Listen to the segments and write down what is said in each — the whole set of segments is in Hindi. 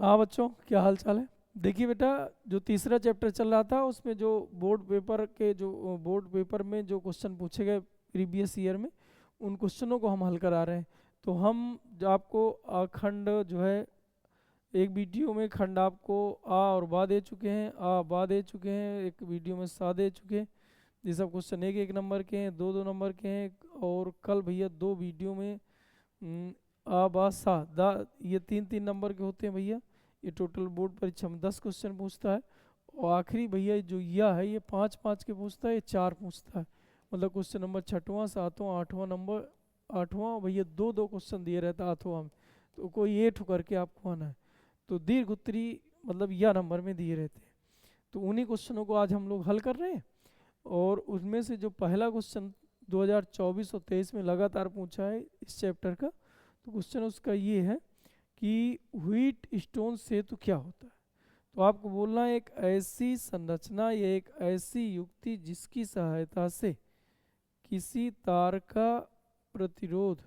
हाँ बच्चों, क्या हाल चाल है। देखिए बेटा, जो तीसरा चैप्टर चल रहा था उसमें जो बोर्ड पेपर में जो क्वेश्चन पूछे गए प्रीवियस ईयर में, उन क्वेश्चनों को हम हल करा रहे हैं। तो हम जो आपको खंड जो है, एक वीडियो में खंड आपको आ और बा दे चुके हैं, आ बा दे चुके हैं, एक वीडियो में सा दे चुके हैं। ये सब क्वेश्चन एक एक नंबर के हैं, दो दो नंबर के हैं। और कल भैया दो वीडियो में आ बा सा दा, ये तीन तीन नंबर के होते हैं भैया। ये टोटल बोर्ड परीक्षा में 10 क्वेश्चन पूछता है। और आखिरी भैया जो यह है, ये पाँच पाँच के पूछता है, ये चार पूछता है। मतलब क्वेश्चन नंबर छठवां सातवां आठवां नंबर, आठवां भैया दो दो क्वेश्चन दिए रहता है आठवां में। तो कोई ये ठो करके आपको आना है। तो दीर्घ उत्तरी मतलब यह नंबर में दिए रहते हैं। तो उन्हीं क्वेश्चनों को आज हम लोग हल कर रहे हैं। और उसमें से जो पहला क्वेश्चन 2024 और 23 में लगातार पूछा है इस चैप्टर का, तो क्वेश्चन उसका ये है कि व्हीट स्टोन सेतु क्या होता है। तो आपको बोलना है एक ऐसी संरचना या एक ऐसी युक्ति जिसकी सहायता से किसी तार का प्रतिरोध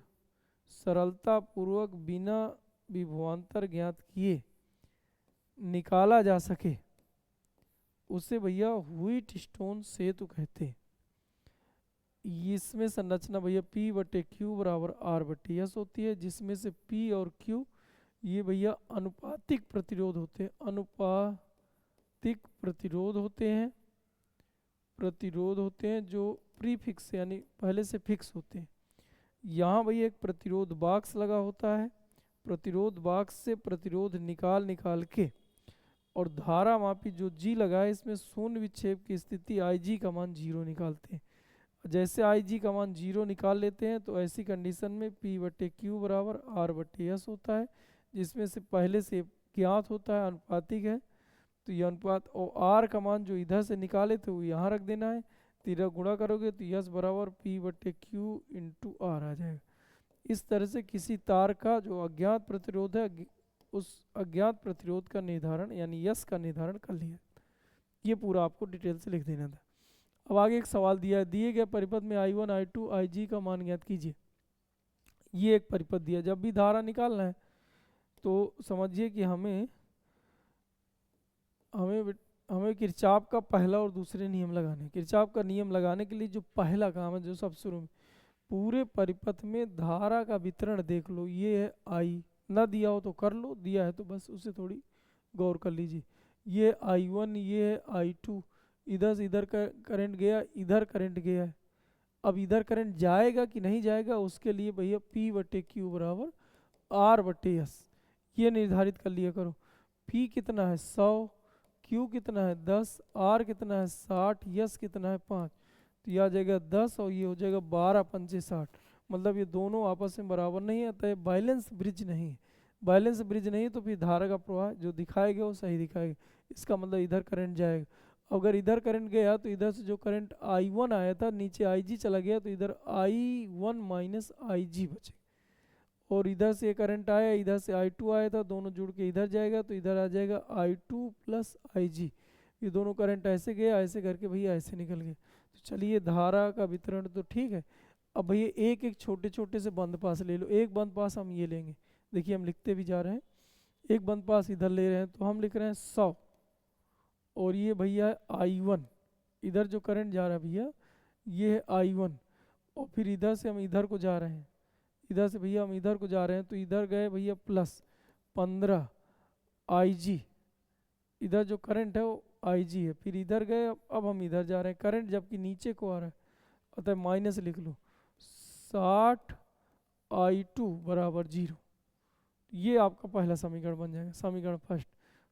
सरलता पूर्वक बिना विभवांतर ज्ञात किए निकाला जा सके, उसे भैया व्हीट स्टोन सेतु कहते हैं। इसमें संरचना भैया P बटे क्यू बराबर R बटे S होती है, जिसमें से P और Q ये भैया अनुपातिक प्रतिरोध होते हैं, अनुपातिक प्रतिरोध होते हैं जो प्रीफिक्स यानी पहले से फिक्स होते हैं। यहाँ भैया एक प्रतिरोध बॉक्स लगा होता है, प्रतिरोध बॉक्स से प्रतिरोध निकाल निकाल के और धारा मापी जो G लगा है, इसमें शून्य विक्षेप की स्थिति IG का मान 0 निकालते हैं। जैसे IG का मान 0 निकाल लेते हैं तो ऐसी कंडीशन में P बटे क्यू बराबर R बटे S होता है, जिसमें से पहले से ज्ञात होता है, अनुपातिक है। तो ये अनुपात और R का मान जो इधर से निकाले थे वो यहाँ रख देना है। तो इधर गुणा करोगे तो S बराबर P बटे क्यू इंटू R आ जाएगा। इस तरह से किसी तार का जो अज्ञात प्रतिरोध है, उस अज्ञात प्रतिरोध का निर्धारण यानी S का निर्धारण कर लिया। ये पूरा आपको डिटेल से लिख देना था। अब आगे एक सवाल दिया है, दिए गए परिपथ में I1 I2 IG का मान ज्ञात कीजिए। ये एक परिपथ दिया, जब भी धारा निकालना है तो समझिए कि हमें हमें हमें किरचॉफ का पहला और दूसरे नियम लगाने हैं। किरचॉफ का नियम लगाने के लिए जो पहला काम है, जो सब शुरू में पूरे परिपथ में धारा का वितरण देख लो। ये है I, ना दिया हो तो कर लो, दिया है तो बस उसे थोड़ी गौर कर लीजिए। ये I1, ये है I2, इधर से इधर का करंट गया, इधर करंट गया है। अब इधर करंट जाएगा कि नहीं जाएगा, उसके लिए भैया P बटे क्यू बराबर R बटे S ये निर्धारित कर लिया करो। P कितना है 100, Q कितना है 10, R कितना है 60, S कितना है 5। तो यह आ जाएगा 10 और ये हो जाएगा 12 पंचे 60। मतलब ये दोनों आपस में बराबर नहीं है, अतः बैलेंस ब्रिज नहीं है। बैलेंस ब्रिज नहीं तो फिर धारा का प्रवाह जो दिखाएगा वो सही दिखाएगा। इसका मतलब इधर करंट जाएगा। अगर इधर करंट गया तो इधर से जो करंट I1 आया था नीचे IG चला गया, तो इधर I1 माइनस IG बचे। और इधर से करंट आया, इधर से I2 आया था, दोनों जुड़ के इधर जाएगा तो इधर आ जाएगा I2 प्लस IG। ये दोनों करंट ऐसे गया, ऐसे करके भैया ऐसे निकल गए। तो चलिए धारा का वितरण तो ठीक है। अब भैया एक एक छोटे छोटे से बंद पास ले लो। एक बंद पास हम ये लेंगे, देखिए हम लिखते भी जा रहे हैं। एक बंद पास इधर ले रहे हैं तो हम लिख रहे हैं 100। और ये भैया I1, इधर जो करंट जा रहा है भैया ये है I1। और फिर इधर से हम इधर को जा रहे हैं, इधर से भैया हम इधर को जा रहे हैं तो इधर गए भैया प्लस 15 IG। इधर जो करंट है वो IG है। फिर इधर गए, अब हम इधर जा रहे हैं, करंट जबकि नीचे को आ रहा है, अतः माइनस लिख लो 60 I2 बराबर 0। ये आपका पहला समीकरण बन जाएगा, समीकरण फर्स्ट।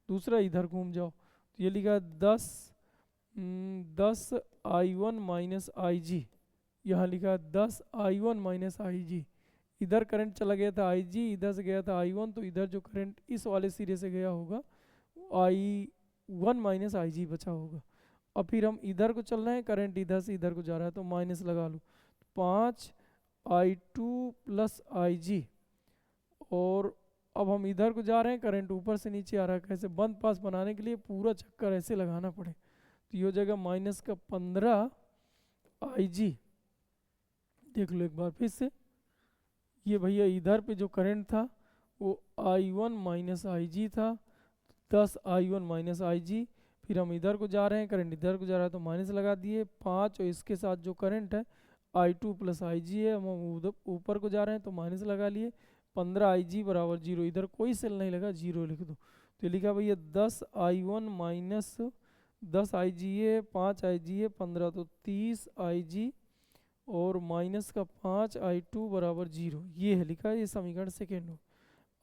दूसरा इधर घूम जाओ तो ये लिखा है 10 I1 माइनस IG। यहाँ लिखा है 10 I1 माइनस IG। इधर करंट चला गया था IG, इधर से गया था I1, तो इधर जो करंट इस वाले सिरे से गया होगा I1 माइनस IG बचा होगा। और फिर हम इधर को चल रहे हैं, करंट इधर से इधर को जा रहा है तो माइनस लगा लो 5 I2 प्लस IG। और अब हम इधर को जा रहे हैं, करंट ऊपर से नीचे आ रहा है। कैसे बंद पास बनाने के लिए पूरा चक्कर ऐसे लगाना पड़े। तो ये हो जाएगा माइनस का 15 IG। देख लो एक बार फिर से, ये भैया इधर पे जो करंट था वो I1 माइनस IG था। 10i1 माइनस आई जी, फिर हम इधर को जा रहे हैं, करंट इधर को जा रहा है तो माइनस लगा दिए 5, और इसके साथ जो करंट है i2 प्लस आई जी है, हम उधर ऊपर को जा रहे हैं तो माइनस लगा लिए 15i g बराबर 0। इधर कोई सेल नहीं लगा, 0 लिख दो। तो लिखा भैया 10i1 माइनस 10i g है, 5i g है 15, तो 30i g और माइनस का 5i2 बराबर 0। ये है लिखा है, ये समीकरण सेकेंड हो।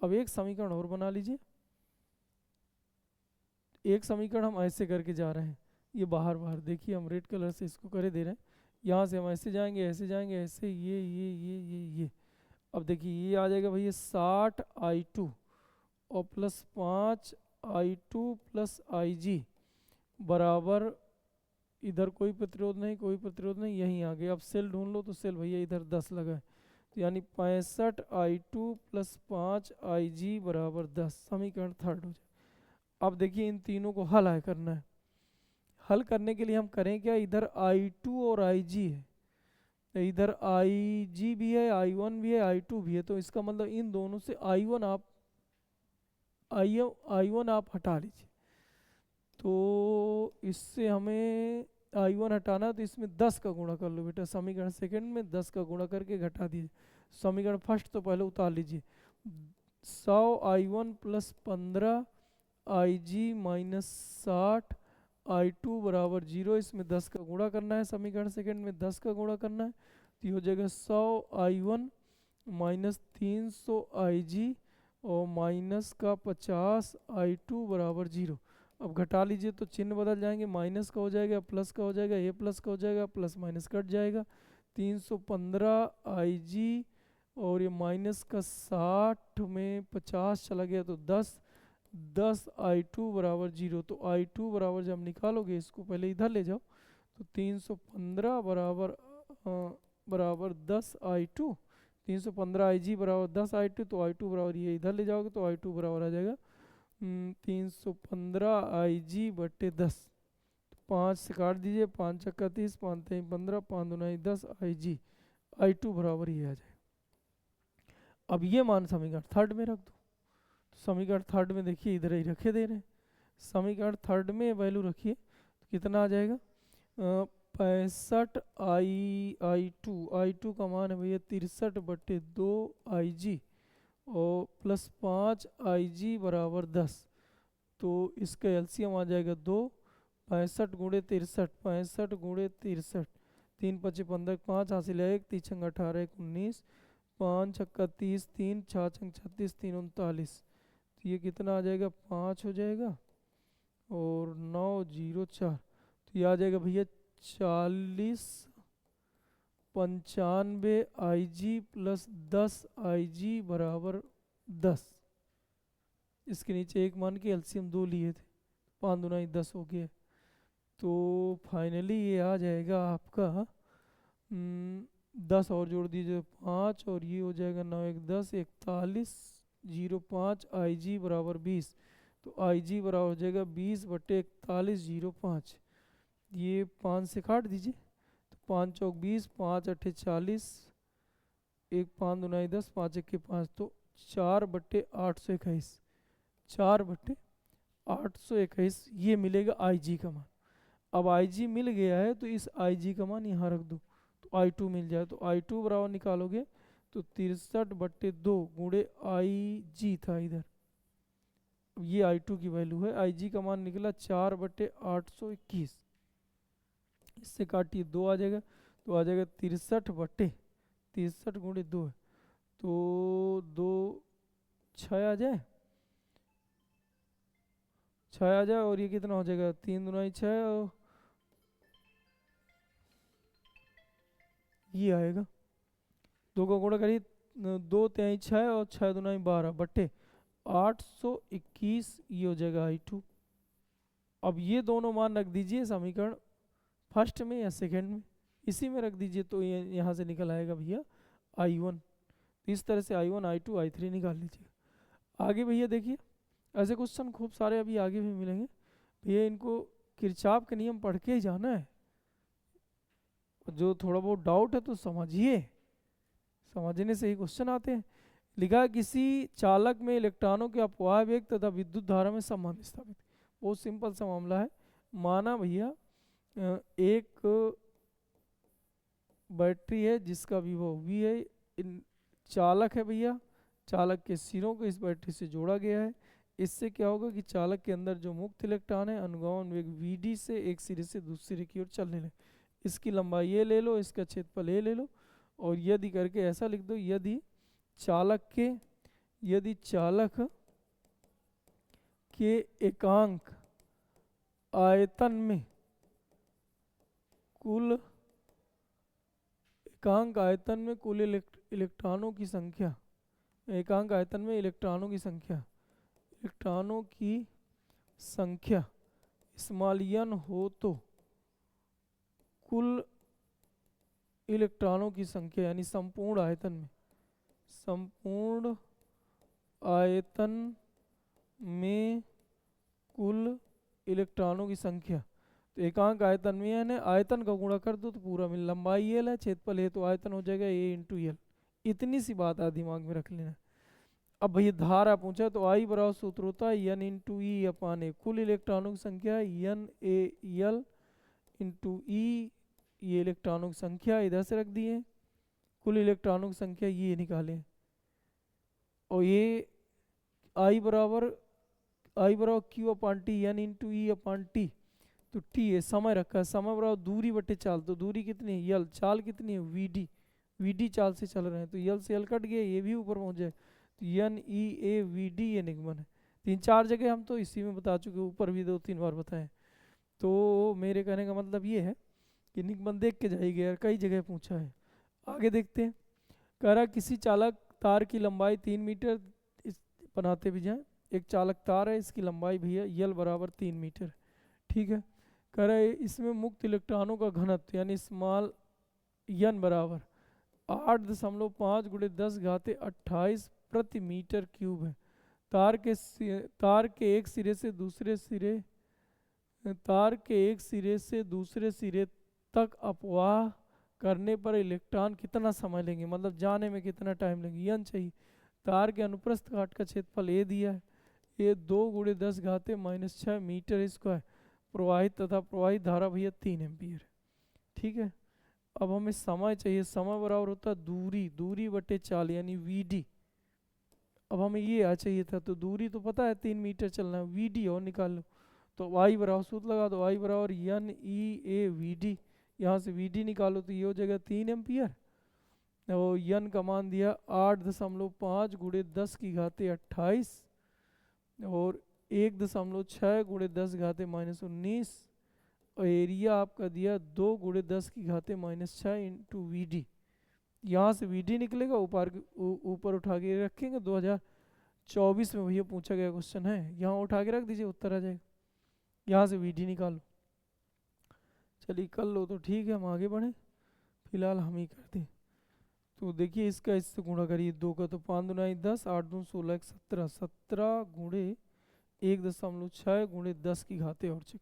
अब एक समीकरण और बना लीजिए। एक समीकरण हम ऐसे करके जा रहे हैं, ये बाहर बाहर देखिए, हम रेड कलर से इसको करे दे रहे हैं। यहाँ से हम ऐसे जाएंगे, ऐसे जाएंगे, ऐसे ये। अब देखिए ये आ जाएगा भैया 60i2 और प्लस 5i2 प्लस IG बराबर, इधर कोई प्रतिरोध नहीं, कोई प्रतिरोध नहीं, यहीं आ गया। अब सेल ढूंढ लो, तो सेल भैया इधर 10 लगा है, तो यानी 65i2 प्लस 5IG बराबर 10, समीकरण थर्ड हो जाए। अब देखिए इन तीनों को हल है करना है। हल करने के लिए हम करें क्या, इधर i2 और IG है, इधर IG भी है, I1 भी है, I2 भी है, तो इसका मतलब इन दोनों से I1 आप हटा लीजिए। तो इससे हमें I1 हटाना है, तो इसमें 10 का गुणा कर लो बेटा, समीकरण सेकंड में 10 का गुणा करके घटा दीजिए। समीकरण फर्स्ट तो पहले उतार लीजिए, 100i1 plus 15IG minus 60i2 बराबर 0। इसमें 10 का गुणा करना है, समीकरण सेकंड में 10 का गुणा करना है, तो ये हो जाएगा 100i1 माइनस 300IG और माइनस का 50i2 बराबर 0। अब घटा लीजिए तो चिन्ह बदल जाएंगे, माइनस का हो जाएगा, प्लस का हो जाएगा, ये प्लस का हो जाएगा, प्लस माइनस कट जाएगा, 315IG और ये माइनस का 60 में 50 चला गया तो 10i2 बराबर 0। तो i2 बराबर जब निकालोगे, इसको पहले इधर ले जाओ, तो 315 बराबर 10i2, 315IG बराबर 10i2, तो i2 बराबर ये इधर ले जाओगे तो i2 बराबर आ जाएगा 315IG बटे 10। 5 से काट दीजिए, 5 चक्का 30, 5 3 15, 5 दूना 10IG, i2 बराबर ये आ जाएगा। अब ये मान समीकरण थर्ड में रख दो। तो समीकरण थर्ड में देखिए इधर ही रखे दे रहे हैं, समीकरण थर्ड में वैल्यू रखिए तो कितना आ जाएगा, 65i2 का मान है भैया 63 बटे 2IG और प्लस 5IG बराबर 10। तो इसका एलसीएम आ जाएगा 2, 65 गुणे 63, 65 गुणे 63, 3 पच्चीस 15, 5 हासिल है 1, 3 छंग 18, 1 19, 5 छक्का 30, 3 6 छंग 36, 3 39, तो ये कितना आ जाएगा 5 हो जाएगा और 9 0 4, तो ये आ जाएगा भैया 40 95IG प्लस 10IG बराबर 10। इसके नीचे एक मान के एलसीएम 2 लिए थे, 5 दूना 10 हो गया। तो फाइनली ये आ जाएगा आपका 10 और जोड़ दीजिए 5, और ये हो जाएगा 9 1 10, 41 05 IG बराबर 20। तो IG बराबर हो जाएगा 20 बटे 41 05। ये 5 से काट दीजिए, तो 5 चौक 20, 5 अट्ठे 40, 1 5 दूना 10, 5 1 5, तो 4 बटे 821, 4 बटे 821 ये मिलेगा IG का मान। अब IG मिल गया है तो इस IG का मान यहाँ रख दो, तो I2 मिल जाए। तो I2 बराबर निकालोगे तो 63 बटे 2 गुणे IG था इधर, ये I2 की वैल्यू है, IG का मान निकला 4 बटे 821। इससे काटिए 2 आ जाएगा, तो आ जाएगा 63 बटे 63 गुणे 2 है, तो 2 6 आ जाए, 6 आ जाए, और ये कितना हो जाएगा 3 दूना 6, और ये आएगा 2 का गुणा करिए, 2 3 6 और 6 दूना 12 बटे 821, ये हो जाएगा I2। अब ये दोनों मान रख दीजिए समीकरण फर्स्ट में या सेकंड में, इसी में रख दीजिए, तो ये यहाँ से निकल आएगा भैया I1। तो इस तरह से I1 I2 I3 निकाल लीजिए। आगे भैया देखिए ऐसे क्वेश्चन खूब सारे अभी आगे भी मिलेंगे भैया, इनको किरचॉफ के नियम पढ़ के ही जाना है। जो थोड़ा बहुत डाउट है तो समझिए, समझने से ही क्वेश्चन आते हैं। लिखा है किसी चालक में इलेक्ट्रॉनों के अपवाह वेग तथा विद्युत धारा में संबंध स्थापित। बहुत सिंपल सा मामला है। माना भैया एक बैटरी है जिसका विभव V है, चालक है भैया, चालक के सिरों को इस बैटरी से जोड़ा गया है। इससे क्या होगा कि चालक के अंदर जो मुक्त इलेक्ट्रॉन है अनुगमन वेग Vd से एक सिरे से दूसरे सिरे की ओर चलने लगे। इसकी लंबाई ये ले लो, इसका क्षेत्रफल ये ले लो, और यदि करके ऐसा लिख दो, यदि चालक के एकांक आयतन में कुल इलेक्ट्रॉनों की संख्या, एकांक आयतन में इलेक्ट्रॉनों की संख्या स्मॉल n हो तो कुल इलेक्ट्रॉनों की संख्या यानी संपूर्ण आयतन में कुल इलेक्ट्रॉनों की संख्या, तो एकांक आयतन में यानी आयतन का गुणा कर दो तो पूरा मिल, लंबाई l है, क्षेत्रफल है, तो आयतन हो जाएगा a इंटू एल। इतनी सी बात है, दिमाग में रख लेना। अब भैया धारा पूछा तो I बराबर सूत्र होता है n इंटू ई अपान ए, कुल इलेक्ट्रॉनों की संख्या n a l इंटू ई, ये इलेक्ट्रॉनों की संख्या इधर से रख दिए, कुल इलेक्ट्रॉनों की संख्या ये निकालें, और ये I बराबर क्यू अपान टी, n इंटू ई अपान टी, तो टी है समय रखा है, समय बराबर दूरी बटे चाल, तो दूरी कितनी है यल, चाल कितनी है वीडी चाल से चल रहे हैं, तो यल से यल कट गया, ये भी ऊपर पहुंच जाए, तो N E A V D ये निगमन है। 3-4 जगह हम तो इसी में बता चुके, ऊपर भी 2-3 बार बताएं। तो मेरे कहने का मतलब ये है कि निगमन देख के जाइए यार, कई जगह पूछा है। आगे देखते हैं, कह रहा किसी चालक तार की लंबाई 3 मीटर, बनाते भी जाए, एक चालक तार है, इसकी लंबाई भैया यल बराबर 3 मीटर, ठीक है। कह रहा है इसमें मुक्त इलेक्ट्रॉनों का घनत्व यानी स्मॉल n बराबर 8.5 × 10⁻28 प्रति मीटर क्यूब है। तार के एक सिरे से दूसरे सिरे तक अपवाह करने पर इलेक्ट्रॉन कितना समय लेंगे, मतलब जाने में कितना टाइम लेंगे, n चाहिए। तार के अनुप्रस्थ काट का क्षेत्रफल ए दिया है, ये 2 × 10⁻⁻6 मीटर स्क्वायर, प्रवाहित तथा प्रवाहित धारा भैया 3 एम्पियर, ठीक है। अब हमें समय चाहिए, समय बराबर होता है दूरी बटे चाल यानी Vd। अब हमें ये आ चाहिए था, तो दूरी तो पता है 3 मीटर चलना है, Vd और निकाल लो, तो I बराबर सूत्र लगा दो, I बराबर n e a Vd, यहाँ से Vd निकालो तो ये हो जाएगा 3 एम्पियर, और n का मान दिया 8.5 × 10⁻28 और 1.6 × 10⁻⁻19, और एरिया आपका दिया 2 × 10⁻⁻6 इंटू Vd। यहाँ से Vd निकलेगा, ऊपर उठा के रखेंगे, 2024 में भैया पूछा गया क्वेश्चन है, यहाँ उठा के रख दीजिए, उत्तर आ जाएगा। यहाँ से Vd निकालो, चलिए कर लो तो ठीक है, हम आगे बढ़ें, फिलहाल हम ही करते हैं। तो देखिए इसका इससे गुणा करिए, 2 का तो 5 दूना 10, 8 दून 16 1 17, 17 × 1.6 × 10⁻⁻, और चेक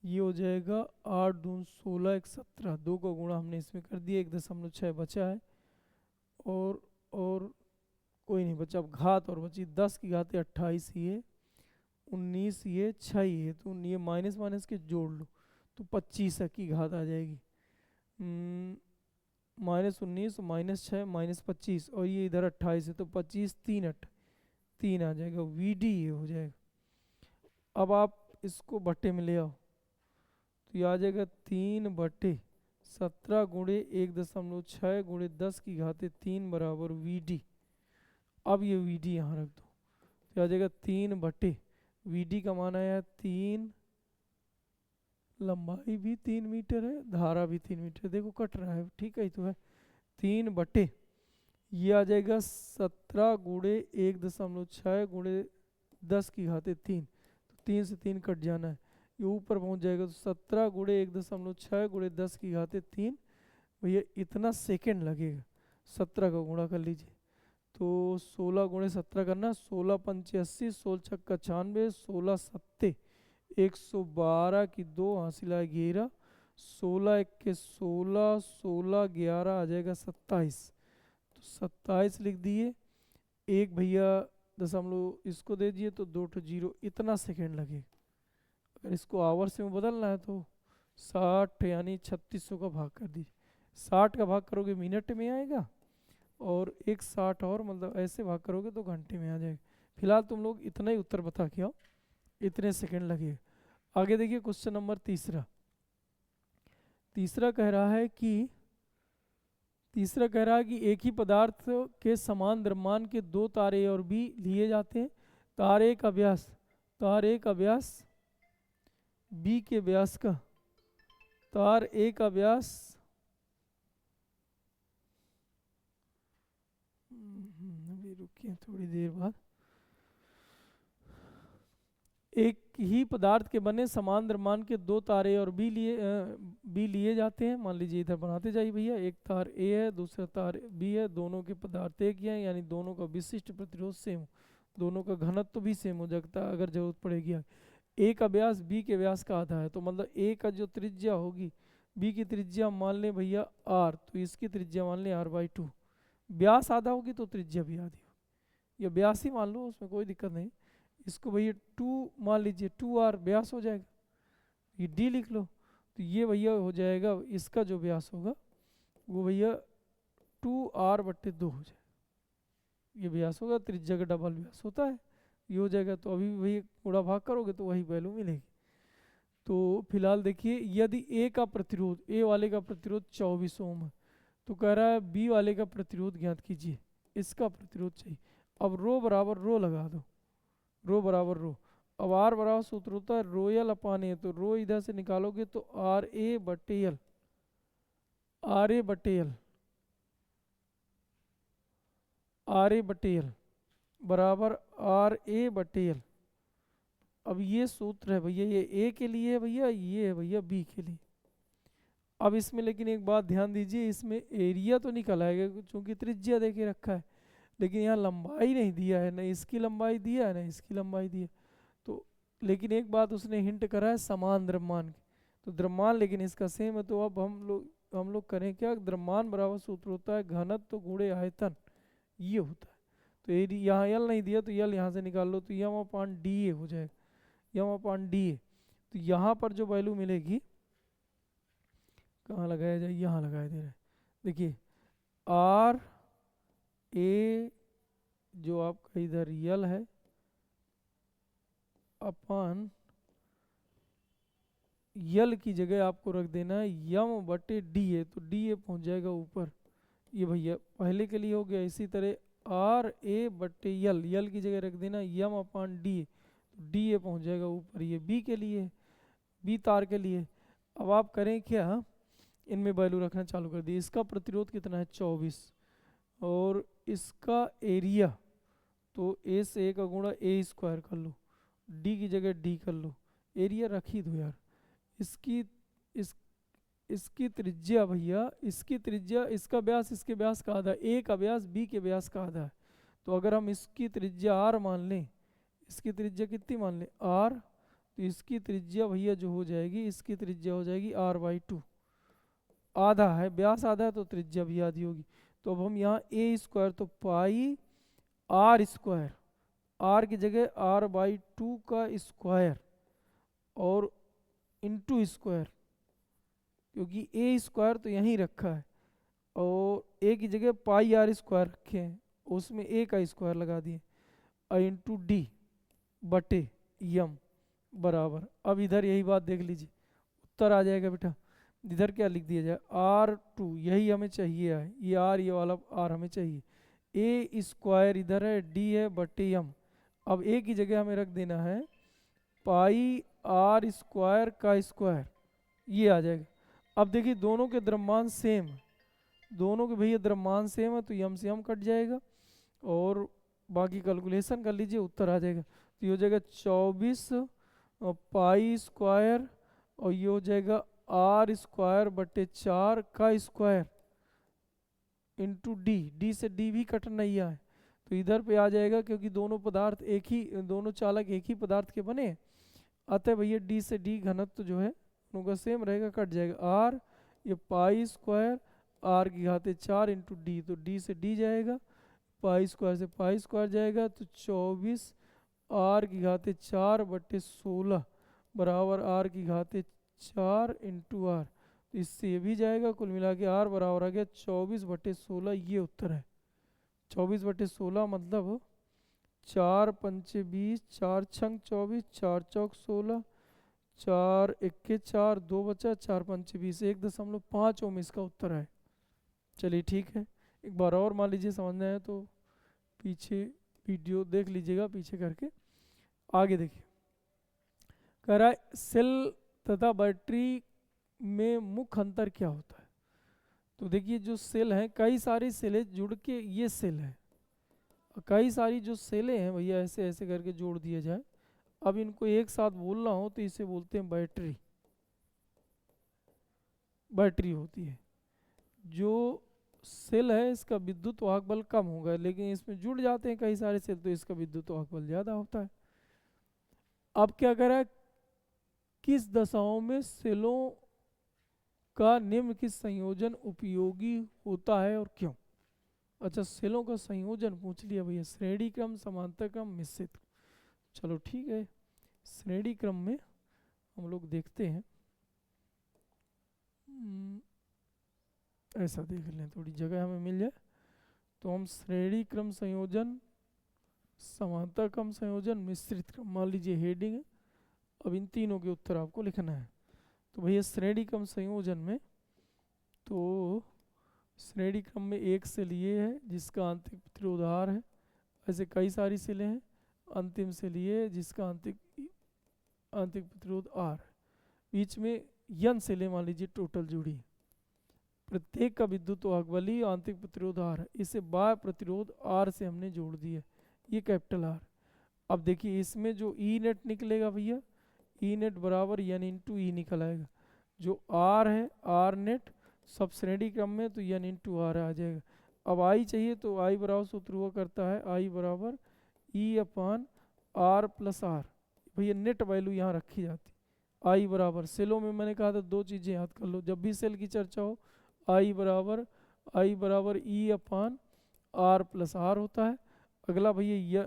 ये हो जाएगा 8 दून 16 1 17, 2 का गुणा हमने इसमें कर दिया, 1.6 बचा है, और कोई नहीं बचा, अब घात और बची 10⁻28 ये 19 ये 6 ये, तो ये माइनस माइनस के जोड़ लो तो 25 की घात आ जाएगी, -19 -6 -25, और ये इधर 28 है, तो 25 3 आ जाएगा, Vd ये हो जाएगा। अब आप इसको बट्टे में ले आओ, तो ये आ जाएगा 3/17 × 1.6 × 10⁻³ बराबर Vd। अब ये Vd यहाँ रख दो, तो आ जाएगा 3/, Vd का मान आया 3, लंबाई भी 3 मीटर है, धारा भी 3 मीटर, देखो कट रहा है, ठीक है, तो है 3/, ये आ जाएगा 17 × 1.6 × 10⁻³, तो 3 से 3 कट जाना है, ये ऊपर पहुंच जाएगा, तो 17 × 1.6 × 10⁻³ भैया इतना सेकंड लगेगा, 17 का गुणा कर लीजिए, तो 16 × 17 करना, 16 पंचे 80, 16 छक्का 96, 16 सत्ते 112 की 2 हासिल है 11, 16 1 के 16, 16 11 आ जाएगा 27, तो 27 लिख दिए, एक भैया दशमलव इसको दे दिए तो 2 जीरो, इतना सेकेंड लगे। अगर इसको आवर्स में बदलना है तो 60 यानी 3600 का भाग कर दीजिए। 60 का भाग करोगे मिनट में आएगा, और एक 60 और मतलब ऐसे भाग करोगे तो घंटे में आ जाएगा। फिलहाल तुम लोग इतना ही उत्तर बता के आओ, इतने सेकंड लगे। आगे देखिए क्वेश्चन नंबर तीसरा। तीसरा कह रहा है कि एक ही पदार्थ के समान द्रव्यमान के दो तारे और भी लिए जाते हैं। तारे का व्यास बी के व्यास का, तार ए का व्यास अभी रुकिए थोड़ी देर बाद। एक ही पदार्थ के बने समान द्रव्यमान के दो तारे और बी लिए जाते हैं। मान लीजिए इधर बनाते जाइए भैया, एक तार ए है दूसरा तार बी है, दोनों के पदार्थ एक ही हैं, यानी दोनों का विशिष्ट प्रतिरोध सेम, दोनों का घनत्व भी सेम हो जाता है अगर जरूरत पड़ेगी। ए का व्यास बी के व्यास का आधा है, तो मतलब ए का जो त्रिज्या होगी, बी की त्रिज्या मान लें भैया आर, तो इसकी त्रिज्या मान लें r/2। व्यास आधा होगी तो त्रिज्या भी आधी होगी, या व्यास ही मान लो, उसमें कोई दिक्कत नहीं। इसको भैया 2 मान लीजिए, 2r व्यास हो जाएगा, ये d लिख लो, तो ये भैया हो जाएगा, इसका जो व्यास होगा वो भैया 2r/2 हो जाएगा। ये व्यास होगा, त्रिज्या का डबल व्यास होता है, ये हो जाएगा। तो अभी वही गुणा भाग करोगे तो वही वैल्यू मिलेगी। तो फिलहाल देखिए, यदि ए का प्रतिरोध, ए वाले का प्रतिरोध 24 ओम है, तो कह रहा है बी वाले का प्रतिरोध ज्ञात कीजिए, इसका प्रतिरोध चाहिए। अब रो बराबर रो लगा दो, रो बराबर रो। अब आर बराबर सूत्र होता है रो एल अपान ए, तो रो इधर से निकालोगे तो आर ए बटे एल, आर ए बटे एल, आर ए बटे एल बराबर आर ए बटे एल। अब ये सूत्र है भैया, ये ए के लिए है भैया, ये है भैया बी के लिए। अब इसमें लेकिन एक बात ध्यान दीजिए, इसमें एरिया तो निकल आएगा क्योंकि त्रिज्या दे के रखा है, लेकिन यहाँ लंबाई नहीं दिया है, न इसकी लंबाई दिया है न इसकी लंबाई दी है। तो लेकिन एक बात उसने हिंट करा है समान द्रव्यमान की, तो द्रव्यमान लेकिन इसका सेम है। तो अब हम लोग करें क्या, द्रव्यमान बराबर सूत्र होता है घनत्व गुणे आयतन, ये होता है। तो एरिया यहाँ एल नहीं दिया तो एल यहाँ से निकाल लो, तो m/d हो जाएगा, m/d। तो यहाँ पर जो वैल्यू मिलेगी, कहाँ लगाया जाए, यहाँ लगाया दे रहे, देखिए आर ए जो आपका इधर यल है अपन यल की जगह आपको रख देना है m/d, तो d पहुंच जाएगा ऊपर, ये भैया पहले के लिए हो गया। इसी तरह आर ए बटे यल की जगह रख देना m/d, d पहुंच जाएगा ऊपर, ये बी के लिए, बी तार के लिए। अब आप करें क्या, इनमें वैल्यू रखना चालू कर दिए। इसका प्रतिरोध कितना है 24, और इसका एरिया तो ए से ए का गुणा ए स्क्वायर कर लो, डी की जगह डी कर लो, एरिया रख ही दो यार। इसकी त्रिज्या भैया, इसकी त्रिज्या, इसका व्यास इसके व्यास का आधा, ए का व्यास बी के व्यास का आधा है। तो अगर हम इसकी त्रिज्या आर मान लें, इसकी त्रिज्या कितनी मान लें आर, तो इसकी त्रिज्या भैया जो हो जाएगी, इसकी त्रिज्या हो जाएगी r/2, आधा है व्यास आधा है तो त्रिज्या भी आधी होगी। तो अब हम यहाँ ए स्क्वायर, तो पाई आर स्क्वायर, आर की जगह r/2 का स्क्वायर और इंटू स्क्वायर, क्योंकि ए स्क्वायर तो यहीं रखा है, और ए की जगह पाई आर स्क्वायर रखे हैं, उसमें ए का स्क्वायर लगा दिए, और इंटू डी बटे यम बराबर। अब इधर यही बात देख लीजिए, उत्तर आ जाएगा बेटा। इधर क्या लिख दिया जाए r2, यही हमें चाहिए है, ये r ये वाला r हमें चाहिए, ए स्क्वायर इधर है, डी है बटे यम। अब ए की जगह हमें रख देना है पाई आर स्क्वायर का स्क्वायर, ये आ जाएगा। अब देखिए दोनों के द्रव्यमान सेम है, दोनों के भैया द्रव्यमान सेम है, तो यम से यम कट जाएगा और बाकी कैलकुलेशन कर लीजिए, उत्तर आ जाएगा। तो ये हो जाएगा 24 पाई स्क्वायर, और ये हो जाएगा आर स्क्वायर बटे 4 का स्क्वायर इंटू डी, डी से डी भी कट नहीं है, तो इधर पे आ जाएगा, क्योंकि दोनों पदार्थ एक ही, दोनों चालक एक ही पदार्थ के बने, अतः भैया डी से डी घनत्व जो है उनका सेम रहेगा, कट जाएगा। आर ये पाई स्क्वायर आर की घाते 4 इंटू डी, तो डी से डी जाएगा, पाई स्क्वायर से पाई स्क्वायर जाएगा, तो 24 आर की घाते 4/16 बराबर आर की घाते 4 इंटू आर, तो इससे ये भी जाएगा, कुल मिला के आर बराबर आ गया 24/16। ये उत्तर है। 24/16 मतलब 4 पंचे 20, 4 छंग 24, 4 चौक 16, 4 इक्के 4, 2 बचा, 4 पंचे 20, 1.5 ओम इसका उत्तर है। चलिए ठीक है, एक बार और मान लीजिए समझ में आया तो पीछे वीडियो देख लीजिएगा पीछे करके। आगे देखिए, कह रहा है सेल तथा बैटरी में मुख्य अंतर क्या होता है। तो देखिए जो सेल हैं, कई सारी सेलें जुड़ के ये सेल है, कई सारी जो सेलें हैं भैया ऐसे ऐसे करके जोड़ दिया जाए। अब इनको एक साथ बोलना हो तो इसे बोलते हैं बैटरी। बैटरी होती है। जो सेल है इसका विद्युत वाहक बल कम होगा, लेकिन इसमें जुड़ जाते हैं कई सारे सेल तो इसका विद्युत वाहक बल ज़्यादा होता है। अब क्या करा है, किस दशाओं में सेलों का निम्नलिखित संयोजन उपयोगी होता है और क्यों। अच्छा, सेलों का संयोजन पूछ लिया भैया, श्रेणी क्रम, समांतर क्रम, मिश्रित। चलो ठीक है, श्रेणी क्रम में हम लोग देखते हैं, ऐसा देख लें थोड़ी जगह हमें मिल जाए तो हम श्रेणी क्रम संयोजन, समांतर क्रम संयोजन, मिश्रित क्रम मान लीजिए हेडिंग है। अब इन तीनों के उत्तर आपको लिखना है। तो भैया श्रेणी क्रम संयोजन में तो श्रेणी क्रम में एक सेल ये है जिसका आंतरिक प्रतिरोध R है, ऐसे कई सारी सेलें हैं। अंतिम सेल ये है जिसका आंतरिक प्रतिरोध R है, बीच में n सेलें मान लीजिए टोटल जुड़ी है, प्रत्येक का विद्युत वाहक बल ही आंतरिक प्रतिरोध R है, इसे बाह्य प्रतिरोध R से हमने जोड़ दिया, ये कैपिटल R। अब देखिए इसमें जो ई नेट निकलेगा भैया, ई नेट बराबर n इंटू ई निकल आएगा। जो R है R नेट सब श्रेणी क्रम में तो n इंटू R आ जाएगा। अब I चाहिए तो I बराबर सूत्र हुआ करता है I बराबर E/R प्लस R। भैया नेट वैल्यू यहाँ रखी जाती, I बराबर सेलों में मैंने कहा था दो चीज़ें याद कर लो, जब भी सेल की चर्चा हो I बराबर E/R प्लस R होता है। अगला भैया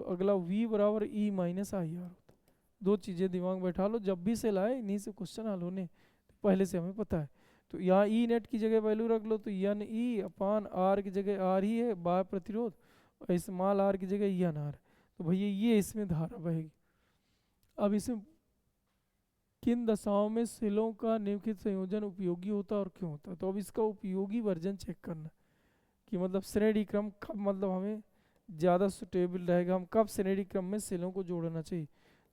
अगला V बराबर E माइनस आई आर होता है। दो चीज़ें दिमाग में बैठा लो, जब भी सेल आए इन्हीं से क्वेश्चन हल होने तो पहले से हमें पता है। तो यहाँ ई नेट की जगह वैल्यू रख लो तो NE/R की जगह R ही है बाह्य प्रतिरोध, और स्मॉल r की जगह NR। तो भैया ये इसमें धारा बहेगी। अब इसमें किन दशाओं में सेलों का निम्नलिखित संयोजन उपयोगी होता है और क्यों होता है। तो अब इसका उपयोगी वर्जन चेक करना कि मतलब श्रेणी क्रम कब मतलब हमें ज़्यादा सुटेबल रहेगा, हम कब श्रेणी क्रम में सेलों को जोड़ना चाहिए।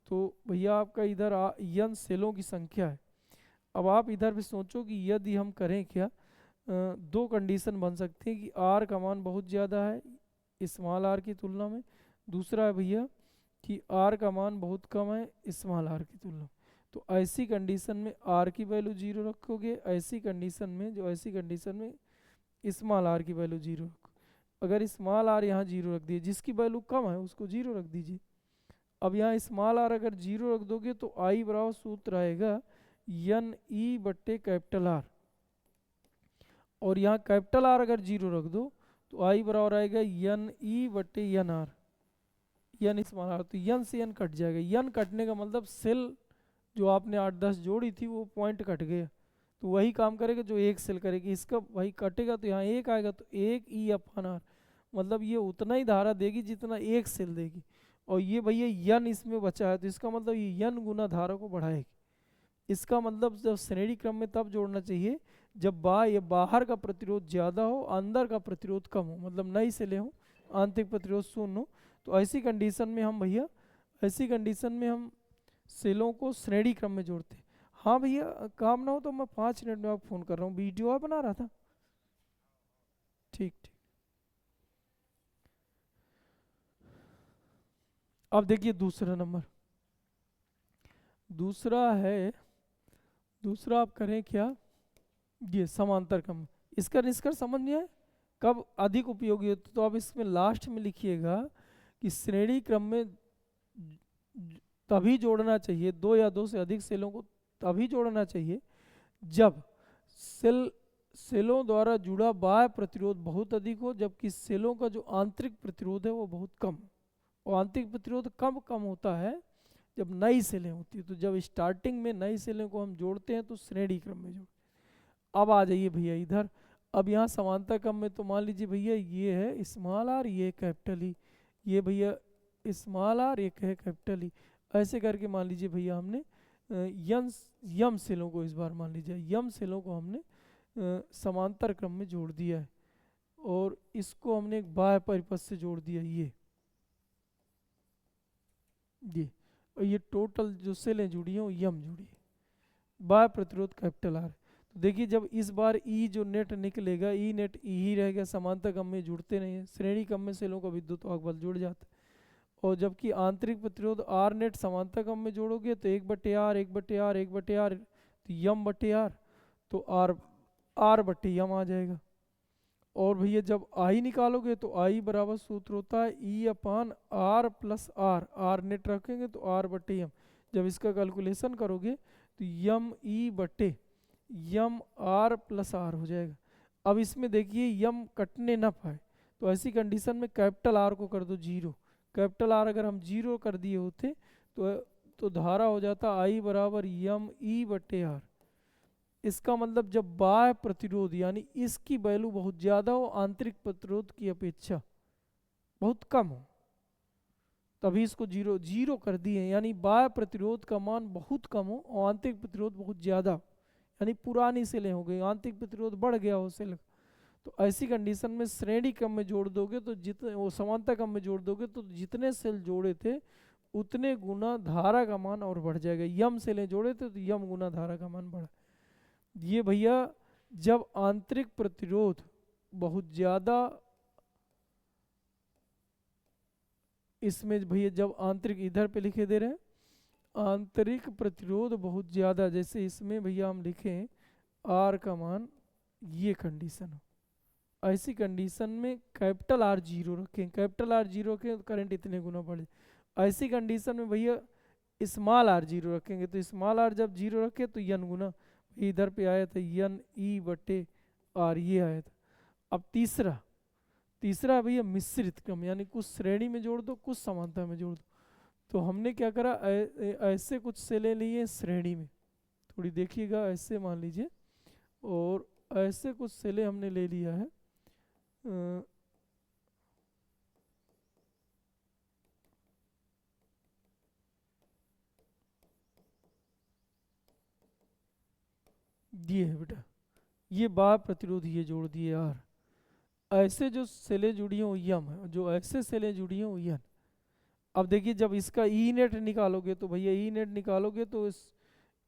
तो भैया आपका इधर n सेलों की संख्या है। अब आप इधर भी सोचो कि यदि हम करें क्या, दो कंडीशन बन सकती है कि R का मान बहुत ज़्यादा है स्मॉल r की तुलना में, दूसरा है भैया कि R का मान बहुत कम है स्मॉल r की तुलना में। तो ऐसी कंडीशन में R की वैल्यू 0 रखोगे, ऐसी कंडीशन में स्मॉल r की वैल्यू 0 रखो। अगर स्मॉल r यहाँ 0 रख दिए, जिसकी वैल्यू कम है उसको 0 रख दीजिए। अब यहाँ स्मॉल r अगर 0 रख दोगे तो I बराबर सूत्र आएगा NE/R, और यहाँ कैपिटल R अगर 0 रख दो तो I बराबर आएगा NE/NR, n स्मॉल r। तो n से n कट जाएगा, n कटने का मतलब सेल जो आपने 8-10 जोड़ी थी वो पॉइंट कट गया, तो वही काम करेगा जो एक सेल करेगी, इसका वही कटेगा तो यहाँ एक आएगा, तो 1 E/R मतलब ये उतना ही धारा देगी जितना एक सेल देगी। और ये भैया n इसमें बचा है तो इसका मतलब ये n गुना धारा को बढ़ाएगी। इसका मतलब जब श्रेणी क्रम में तब जोड़ना चाहिए जब बाहर का प्रतिरोध ज़्यादा हो, अंदर का प्रतिरोध कम हो, मतलब नई सेलें हो, आंतरिक प्रतिरोध शून्य हो। तो ऐसी कंडीशन में हम सेलों को श्रेणी क्रम में जोड़ते हैं। हाँ भैया काम ना हो तो मैं 5 मिनट में आपको फ़ोन कर रहा हूँ, वीडियो आप बना रहा था। ठीक ठीक। अब देखिए दूसरा नंबर, दूसरा आप करें क्या, ये समांतर क्रम। इसका निष्कर्ष समझ में आए कब अधिक उपयोगी होता। तो आप इसमें लास्ट में लिखिएगा कि श्रेणी क्रम में तभी जोड़ना चाहिए, 2 या 2 से अधिक सेलों को तभी जोड़ना चाहिए जब सेल सेलों द्वारा जुड़ा बाह्य प्रतिरोध बहुत अधिक हो, जबकि सेलों का जो आंतरिक प्रतिरोध है वो बहुत कम। और आंतरिक प्रतिरोध कम कम होता है जब नई सेलें होती है। तो जब स्टार्टिंग में नई सेलों को हम जोड़ते हैं तो श्रेणी क्रम में जोड़। अब आ जाइए भैया इधर। अब यहाँ समानता क्रम में तो मान लीजिए भैया ये है स्मॉल आर, ये कैपिटल ई, ये भैया स्मॉल आर, एक है कैपिटल ई। ऐसे करके मान लीजिए भैया हमने यम सेलों को, इस बार मान लीजिए यम सेलों को हमने समांतर क्रम में जोड़ दिया है, और इसको हमने एक बाह्य परिपथ से जोड़ दिया ये। और ये टोटल जो सेलें जुड़ी हैं वो यम जुड़ी है, बाह्य प्रतिरोध कैपिटल आर। तो देखिए जब इस बार ई जो नेट निकलेगा, ई नेट ई ही रहेगा, समांतर क्रम में जुड़ते नहीं है। श्रेणी क्रम में सेलों का विद्युत वाहक बल जुड़ जाता है। और जबकि आंतरिक प्रतिरोध आर नेट समांतर क्रम में जोड़ोगे तो 1/r 1/r 1/r, तो यम बटे आर, तो आर बटे यम आ जाएगा। और भैया जब आई निकालोगे तो आई बराबर सूत्र होता है E upon R plus R, R net रखेंगे तो आर बटे यम। जब इसका कैलकुलेशन करोगे तो यम ई बटे यम आर प्लस आर हो जाएगा। अब इसमें देखिए यम कटने ना पाए, तो ऐसी कंडीशन में कैपिटल आर को कर दो जीरो। कैपिटल आर अगर हम जीरो कर दिए होते तो धारा हो जाता आई बराबर यम ई बटे आर। इसका मतलब जब बाह्य प्रतिरोध यानी इसकी वैल्यू बहुत ज़्यादा हो आंतरिक प्रतिरोध की अपेक्षा बहुत कम हो, तभी इसको जीरो जीरो कर दिए, यानी बाह्य प्रतिरोध का मान बहुत कम हो और आंतरिक प्रतिरोध बहुत ज़्यादा, यानी पुरानी सेलें हो गई, आंतरिक प्रतिरोध बढ़ गया हो सेल। तो ऐसी कंडीशन में श्रेणी क्रम में जोड़ दोगे तो जितने वो समांतर क्रम में जोड़ दोगे तो जितने सेल जोड़े थे उतने गुना धारा का मान और बढ़ जाएगा। यम सेलें जोड़े थे तो यम गुना धारा का मान बढ़ा। ये भैया जब आंतरिक प्रतिरोध बहुत ज़्यादा, इसमें भैया जब आंतरिक इधर पे लिखे दे रहे हैं आंतरिक प्रतिरोध बहुत ज़्यादा, जैसे इसमें भैया हम लिखें आर का मान ये कंडीशन हो, ऐसी कंडीशन में कैपिटल आर जीरो रखें, कैपिटल आर जीरो रखें तो करंट इतने गुना बढ़े। ऐसी कंडीशन में भैया स्मॉल आर जीरो रखेंगे, तो स्मॉल आर जब जीरो रखे तो यन गुना, इधर पे आया था यन ई बटे आर, ये आया था। अब तीसरा भैया मिश्रित क्रम, यानी कुछ श्रेणी में जोड़ दो कुछ समांतर में जोड़ दो। तो हमने क्या करा, ऐसे कुछ सेलें लिए श्रेणी में, थोड़ी देखिएगा ऐसे मान लीजिए, और ऐसे कुछ सेलें हमने ले लिया है ये है बेटा, ये बाह्य प्रतिरोध ये जोड़ दिए आर। ऐसे जो सेलें जुड़ी हैं वो यम है, जो ऐसे सेलें जुड़ी हैं वो यन। अब देखिए जब इसका ई नेट निकालोगे तो भैया ई नेट निकालोगे तो इस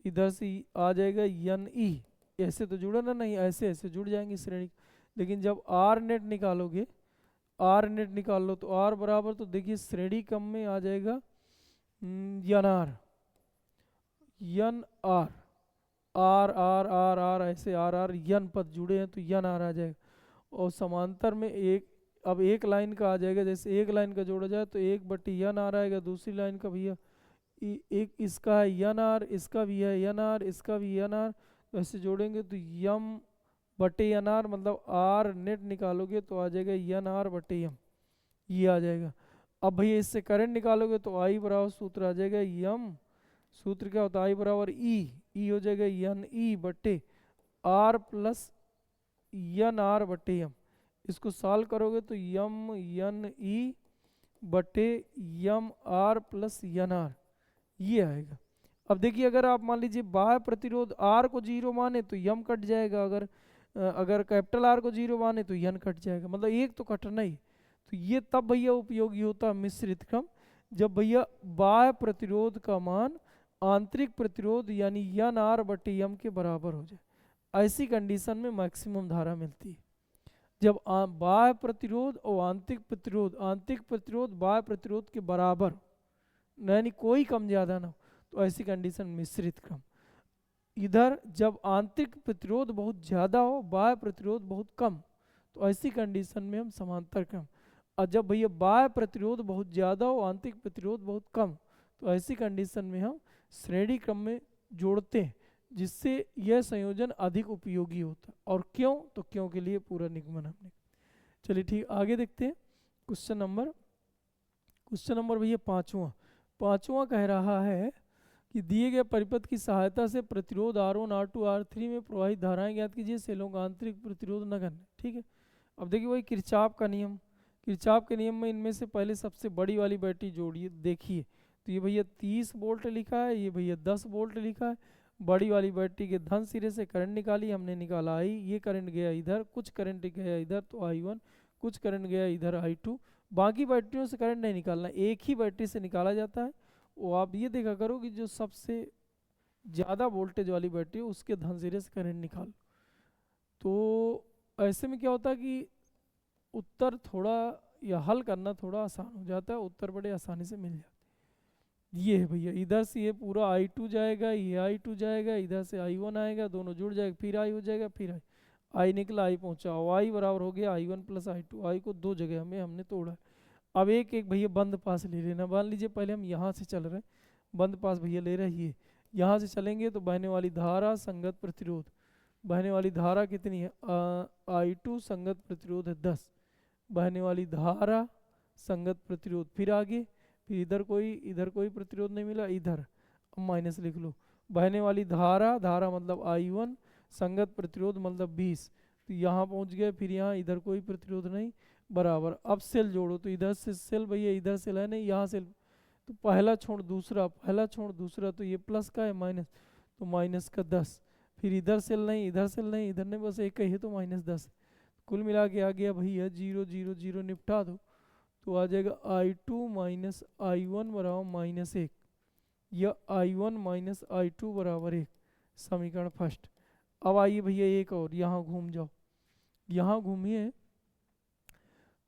इधर से आ जाएगा यन ई, ऐसे तो जुड़ा ना, नहीं ऐसे ऐसे जुड़ जाएंगे श्रेणी। लेकिन जब आर नेट निकालोगे, आर नेट निकाल लो तो आर बराबर, तो देखिए श्रेणी क्रम में आ जाएगा N R, N R, R R R R ऐसे आर आर यन पद जुड़े हैं तो यन आर आ जाएगा। और समांतर में अब एक लाइन का आ जाएगा, जैसे एक लाइन का जोड़ा जाए तो 1/n आर आएगा, दूसरी लाइन का भैया एक इसका है यन आर, इसका भी है यन आर, इसका भी यन आर, तो ऐसे जोड़ेंगे तो यम बटे यन आर, मतलब आर नेट निकालोगे तो आ जाएगा यन आर बटे यम, ये आ जाएगा। अब भैया इससे करंट निकालोगे तो आई बराबर सूत्र आ जाएगा यम, सूत्र क्या होता है आई बराबर ई हो जाएगा यन ई बटे आर प्लस यन आर बटे यम। इसको सॉल्व करोगे तो यम यन ई बटे m r plus n r, ये आएगा। अब देखिए अगर आप मान लीजिए बाह्य प्रतिरोध आर को जीरो माने तो यम कट जाएगा, अगर कैपिटल आर को जीरो माने तो यन कट जाएगा, मतलब एक तो कटना ही। तो ये तब भैया उपयोगी होता है मिश्रित क्रम, जब भैया बाह्य प्रतिरोध का मान आंतरिक प्रतिरोध यानी यन आर बटे यम के बराबर हो जाए। ऐसी कंडीशन में मैक्सिमम धारा मिलती है जब बाह्य प्रतिरोध और आंतरिक प्रतिरोध बाह्य प्रतिरोध के बराबर, यानी कोई कम ज़्यादा ना हो, तो ऐसी कंडीशन मिश्रित क्रम। इधर जब आंतरिक प्रतिरोध बहुत ज़्यादा हो बाह्य प्रतिरोध बहुत कम, तो ऐसी कंडीशन में हम समांतर क्रम। और जब भैया बाह्य प्रतिरोध बहुत ज़्यादा हो आंतरिक प्रतिरोध बहुत कम, तो ऐसी कंडीशन में हम श्रेणी क्रम में जोड़ते हैं। जिससे यह संयोजन अधिक उपयोगी होता है। और क्यों, तो क्यों के लिए पूरा निगमन हमने। चलिए ठीक, आगे देखते हैं क्वेश्चन नंबर भैया पांचवा कह रहा है कि दिए गए परिपथ की सहायता से प्रतिरोध R1 R2 R3 में प्रवाहित धाराएं ज्ञात कीजिए, सेलों का आंतरिक प्रतिरोध नगण्य। ठीक है, अब देखिए वही किरचॉफ का नियम, किरचॉफ के नियम में इनमें से पहले सबसे बड़ी वाली बैटरी जोड़िए, देखिए तो ये भैया 30 वोल्ट लिखा है, ये भैया 10 वोल्ट लिखा है। बड़ी वाली बैटरी के धन सिरे से करंट निकाली, हमने निकाला आई, ये करंट गया इधर, कुछ करंट गया इधर तो I1, कुछ करंट गया इधर I2। बाकी बैटरियों से करंट नहीं निकालना, एक ही बैटरी से निकाला जाता है। वो आप ये देखा करो कि जो सबसे ज़्यादा वोल्टेज वाली बैटरी है उसके धन सिरे से करंट निकालो। तो ऐसे में क्या होता है कि उत्तर थोड़ा या हल करना थोड़ा आसान हो जाता है, उत्तर बड़े आसानी से मिल जाते हैं। ये है भैया, इधर से ये पूरा I2 जाएगा, ये I2 जाएगा, इधर से I1 आएगा, दोनों जुड़ जाएगा, फिर I हो जाएगा, फिर I निकला, I पहुंचा, और I बराबर हो गया I1 प्लस I2। I को दो जगह में हमने तोड़ा है। अब एक एक भैया बंद पास ले लेना, मान लीजिए पहले हम यहाँ से चल रहे हैं, बंद पास भैया ले रहे हैं, यहाँ से चलेंगे तो बहने वाली धारा संगत प्रतिरोध, बहने वाली धारा कितनी है I2, संगत प्रतिरोध है 10, बहने वाली धारा संगत प्रतिरोध, फिर आगे, फिर इधर कोई प्रतिरोध नहीं मिला, इधर अब माइनस लिख लो, बहने वाली धारा, धारा मतलब I1, संगत प्रतिरोध मतलब 20, तो यहाँ पहुँच गए, फिर यहाँ इधर कोई प्रतिरोध नहीं, बराबर। अब सेल जोड़ो तो इधर से सेल भैया, इधर सेल है नहीं, यहाँ सेल, तो पहला छोड़ दूसरा, पहला छोड़ दूसरा, तो ये प्लस का है माइनस, तो माइनस का 10, फिर इधर सेल नहीं, इधर सेल नहीं, इधर नहीं, बस एक ही है तो माइनस 10, कुल मिला के आ गया भैया 0 0 0, निपटा दो तो आ जाएगा I2 माइनस I1 बराबर माइनस 1, या I1 माइनस I2 बराबर 1, समीकरण फर्स्ट। अब आइए भैया एक और, यहाँ घूम जाओ, यहाँ घूमिए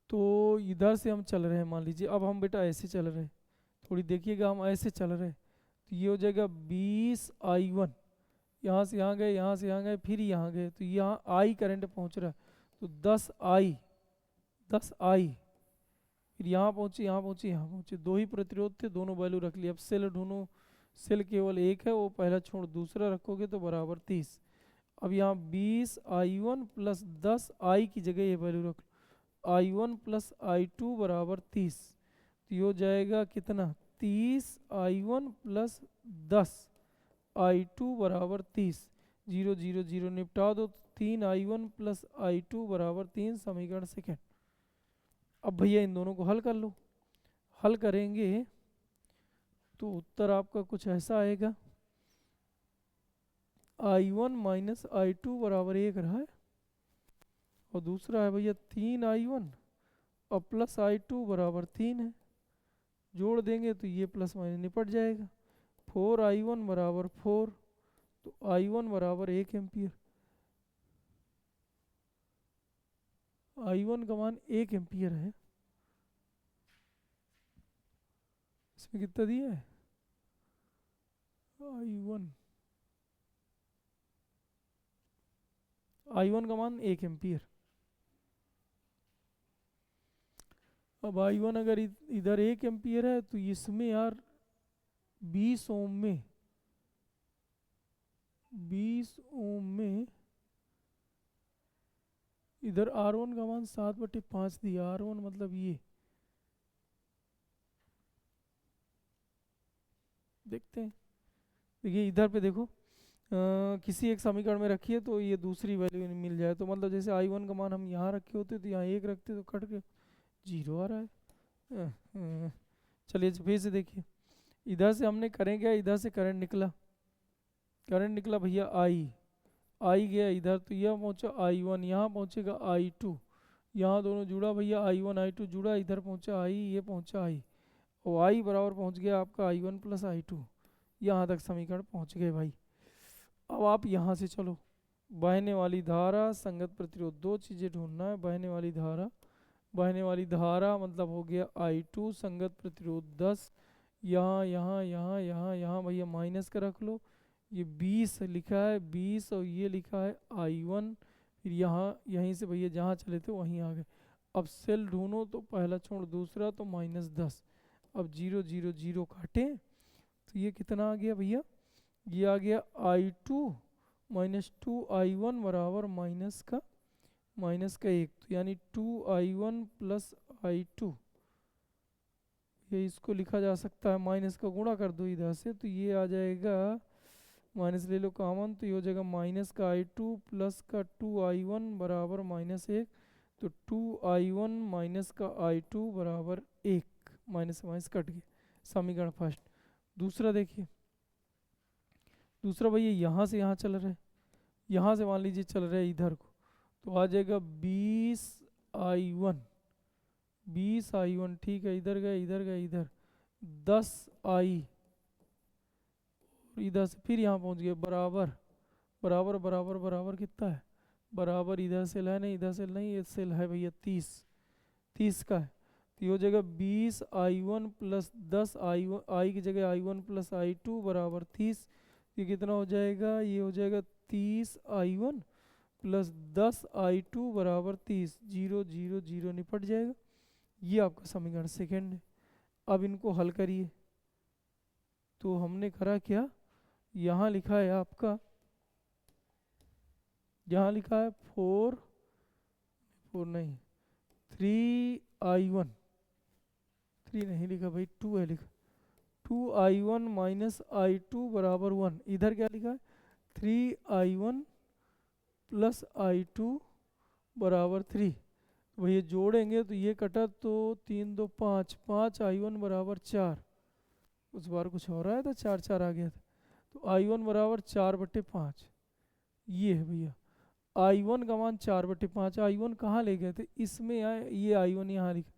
तो इधर से हम चल रहे हैं, मान लीजिए अब हम बेटा ऐसे चल रहे हैं, थोड़ी देखिएगा, हम ऐसे चल रहे हैं तो ये हो जाएगा 20 I1, यहाँ से यहाँ गए, यहाँ से यहाँ गए, फिर यहाँ गए, तो यहाँ I करंट पहुँच रहा है, तो 10 I, फिर यहाँ पहुँचे, यहाँ पहुँचे, यहाँ पहुँचे, दो ही प्रतिरोध थे, दोनों वैल्यू रख लिया। अब सेल ढूंढो, सेल केवल एक है, वो पहला छोड़ दूसरा रखोगे तो बराबर 30। अब यहाँ 20 I1 प्लस 10 I की जगह ये वैल्यू रख लो, I1 प्लस I2 बराबर 30, तो ये हो जाएगा कितना 30 I1 प्लस 10 I2 बराबर 30, 0 0 0 निपटा दो, 3 I1 प्लस I2 बराबर 3, समीकरण सेकेंड। अब भैया इन दोनों को हल कर लो, हल करेंगे तो उत्तर आपका कुछ ऐसा आएगा, I1 माइनस I2 बराबर 1 रहा है, और दूसरा है भैया 3 I1 और प्लस I2 बराबर 3 है, जोड़ देंगे तो ये प्लस माइनस निपट जाएगा, 4 I1 बराबर 4, तो I1 बराबर 1 एम्पियर, I1 का मान 1 एम्पियर है। इसमें कितना दिया है I1 का मान 1 एम्पियर। अब I1 अगर इधर 1 एम्पियर है तो इसमें यार 20 ओम में, 20 ओम में इधर R1 का मान 7/5 दिया, R1 मतलब ये, देखते हैं, देखिए इधर पे देखो, किसी एक समीकरण में रखिए तो ये दूसरी वैल्यू मिल जाए, तो मतलब जैसे I1 का मान हम यहाँ रखे होते तो यहाँ 1 रखते तो कट के 0 आ रहा है। चलिए फिर से देखिए, इधर से हमने करें क्या, इधर से करंट निकला भैया I गया इधर, तो यह पहुँचा I1, यहाँ पहुँचेगा I2, यहाँ दोनों जुड़ा भैया I1 I2 जुड़ा, इधर पहुँचा I, ये पहुँचा I, और I बराबर पहुँच गया आपका I1 प्लस I2, यहाँ तक समीकरण पहुँच गए भाई। अब आप यहाँ से चलो, बहने वाली धारा संगत प्रतिरोध, दो चीज़ें ढूंढना है, बहने वाली धारा मतलब हो गया I2, संगत प्रतिरोध 10, यहाँ भैया माइनस का रख लो, ये 20 लिखा है 20, और ये लिखा है I1, फिर यहाँ यहीं से भैया जहाँ चले थे वहीं आ गए। अब सेल ढूंढो तो पहला छोड़ दूसरा, तो -10, अब 0 0 0 काटे तो ये कितना आ गया भैया, ये आ गया I2 माइनस 2I1 बराबर माइनस का 1, तो यानी 2I1 प्लस I2, ये इसको लिखा जा सकता है, माइनस का गुणा कर दो इधर से तो ये आ जाएगा, माइनस ले लो कॉमन, तो ये हो जाएगा माइनस का I2 प्लस का 2I1 बराबर -1, तो 2I1 माइनस का I2 बराबर 1, माइनस माइनस कट गया। समीकरण फर्स्ट। दूसरा देखिए, दूसरा भैया यहाँ से यहाँ चल रहा है, यहाँ से मान लीजिए चल रहा है इधर को, तो आ जाएगा 20I1, 20I1 ठीक है, इधर गया इधर गया इधर 10I, इधर से फिर यहाँ पहुँच गए बराबर बराबर बराबर बराबर कितना है, बराबर इधर सेल है नहीं, इधर सेल नहीं, ये सेल है भैया 30, 30 का है, तो ये हो जाएगा 20I1 प्लस 10I1, आई की जगह I1 प्लस I2 बराबर 30, ये कितना हो जाएगा, ये हो जाएगा 30I1 प्लस 10I2 बराबर 30, 0 0 0 निपट जाएगा। ये आपका समीकरण सेकेंड है। अब इनको हल करिए, तो हमने करा क्या, यहाँ लिखा है आपका, यहाँ लिखा है 4 नहीं 3I1, 3 नहीं लिखा भाई, 2 है लिखा, 2I1 माइनस I2 बराबर 1, इधर क्या लिखा है 3I1 प्लस I2 बराबर 3, तो ये जोड़ेंगे तो ये कटा तो 3 2 5, 5I1 बराबर 4, उस बार कुछ हो रहा है था 4 4 आ गया था, तो I1 बराबर 4/5, ये है भैया I1 का मान 4/5, I1 कहाँ ले गए थे, इसमें आए, ये I1 यहाँ लिखा,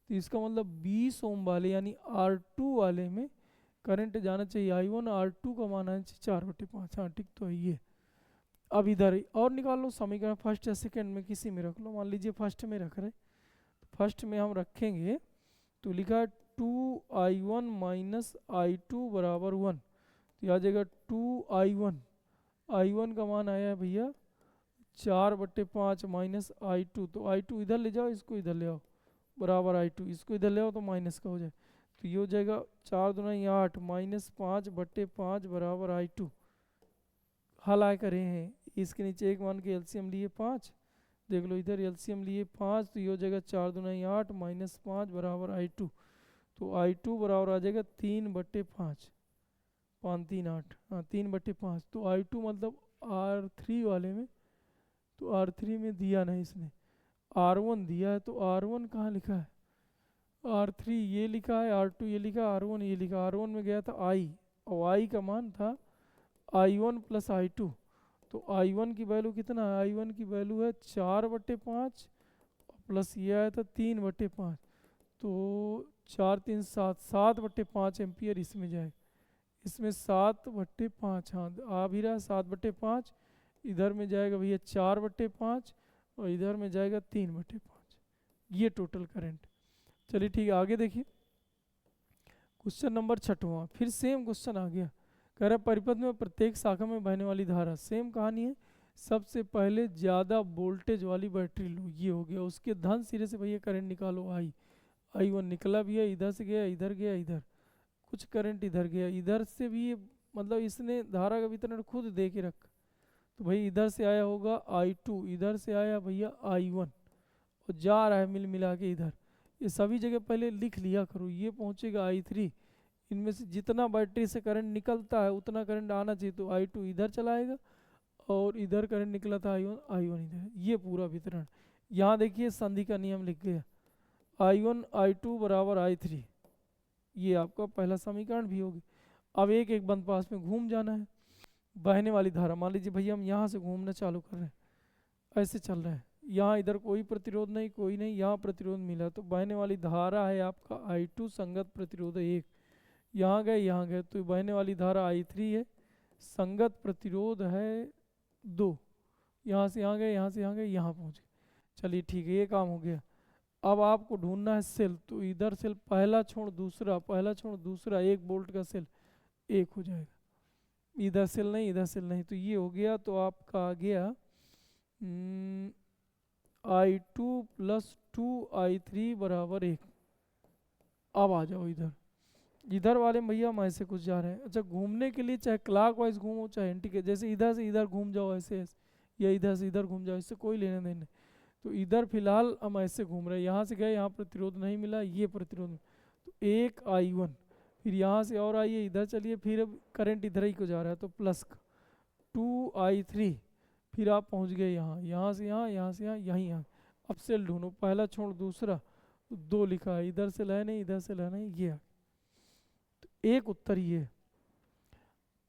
तो इसका मतलब 20 ओम वाले यानी R2 वाले में करंट जाना चाहिए I1, R2 का मान आना चाहिए 4/5, हाँ ठीक तो है ये। अब इधर और निकाल लो समीकरण, फर्स्ट या सेकंड में किसी में रख लो, मान लीजिए फर्स्ट में रख रहे, तो फर्स्ट में हम रखेंगे, तो लिखा है 2I1 माइनस I2 बराबर 1, तो आ जाएगा 2I1, I1 का मान आया है भैया 4/5 माइनस I2, तो I2 इधर ले जाओ, इसको इधर ले आओ बराबर I2, इसको इधर ले आओ तो माइनस का हो जाए, तो ये हो जाएगा 4 दूना 8 माइनस 5/5 बराबर I2। हल आए करे हैं, इसके नीचे एक मान के एलसीएम लिए 5, देख लो इधर एलसीएम लिए 5, तो ये हो जाएगा 4 दूना 8 माइनस 5 बराबर I2, तो I2 बराबर आ जाएगा 3/5, 5 3 8, हाँ 3/5, तो I2 मतलब R3 वाले में, तो R3 में दिया नहीं इसने, R1 दिया है, तो R1 कहाँ लिखा है, R3 ये लिखा है, R2 ये लिखा, R1 ये लिखा, R1 में गया था I, और I का मान था I1 प्लस I2, तो I1 की वैल्यू कितना है, I1 की वैल्यू है 4/5 प्लस ये आया था 3/5, तो 4 3 7, 7/5 एम्पियर इसमें जाएगा, इसमें 7/5, हाँ आ भी रहा है 7/5, इधर में जाएगा भैया 4/5 और इधर में जाएगा 3/5, ये टोटल करंट। चलिए ठीक है, आगे देखिए क्वेश्चन नंबर 6वां, फिर सेम क्वेश्चन आ गया, कह रहा है परिपथ में प्रत्येक शाखा में बहने वाली धारा, सेम कहानी है, सबसे पहले ज़्यादा वोल्टेज वाली बैटरी लो, ये हो गया, उसके धन सिरे से भैया करंट निकालो I1 निकला भी है, इधर से गया इधर गया इधर, कुछ करंट इधर गया, इधर से भी मतलब इसने धारा का वितरण खुद दे के रखा, तो भाई इधर से आया होगा I2, इधर से आया भैया I1 और जा रहा है मिल मिला के इधर, ये सभी जगह पहले लिख लिया करो, ये पहुंचेगा I3, इनमें से जितना बैटरी से करंट निकलता है उतना करंट आना चाहिए, तो I2 इधर चलाएगा और इधर करंट निकला था I1 इधर, ये पूरा वितरण। यहाँ देखिए संधि का नियम लिख गया, I1 I2 बराबर I3, ये आपका पहला समीकरण भी होगी। अब एक एक बंद पास में घूम जाना है, बहने वाली धारा, मान लीजिए भैया हम यहाँ से घूमना चालू कर रहे हैं, ऐसे चल रहा है, यहाँ इधर कोई प्रतिरोध नहीं कोई नहीं, यहाँ प्रतिरोध मिला, तो बहने वाली धारा है आपका I2 संगत प्रतिरोध है 1, यहाँ गए, तो बहने वाली धारा I3 है, संगत प्रतिरोध है 2, यहाँ से यहाँ गए यहाँ से यहाँ गए यहाँ पहुँच गए। चलिए ठीक है, ये काम हो गया। अब आपको ढूंढना है सेल, तो इधर सेल पहला छोड़ दूसरा, पहला छोड़ दूसरा, 1 वोल्ट का सेल 1 हो जाएगा, इधर सेल नहीं इधर सेल नहीं, तो ये हो गया, तो आपका आ गया I2 प्लस 2I3 बराबर 1। अब आ जाओ इधर, इधर वाले भैया हम ऐसे कुछ जा रहे हैं। अच्छा, घूमने के लिए चाहे क्लॉकवाइज घूमो चाहे एंटी के, जैसे इधर से इधर घूम जाओ ऐसे ऐसे, या इधर से इधर घूम जाओ, इससे कोई लेना देना नहीं। तो इधर फिलहाल हम ऐसे घूम रहे हैं, यहाँ से गए, यहाँ प्रतिरोध नहीं मिला, ये प्रतिरोध मिला। तो एक I1, फिर यहाँ से और आइए इधर चलिए, फिर अब करंट इधर ही को जा रहा है तो प्लस का 2I3, फिर आप पहुँच गए यहाँ, यहाँ से यहाँ, यहाँ से यहाँ, यहीं यहाँ। अब सेल ढूंढो, पहला छोड़ दूसरा, तो 2 लिखा है, इधर से लाए नहीं, इधर से लाए नहीं, ये है। तो एक उत्तर ये है।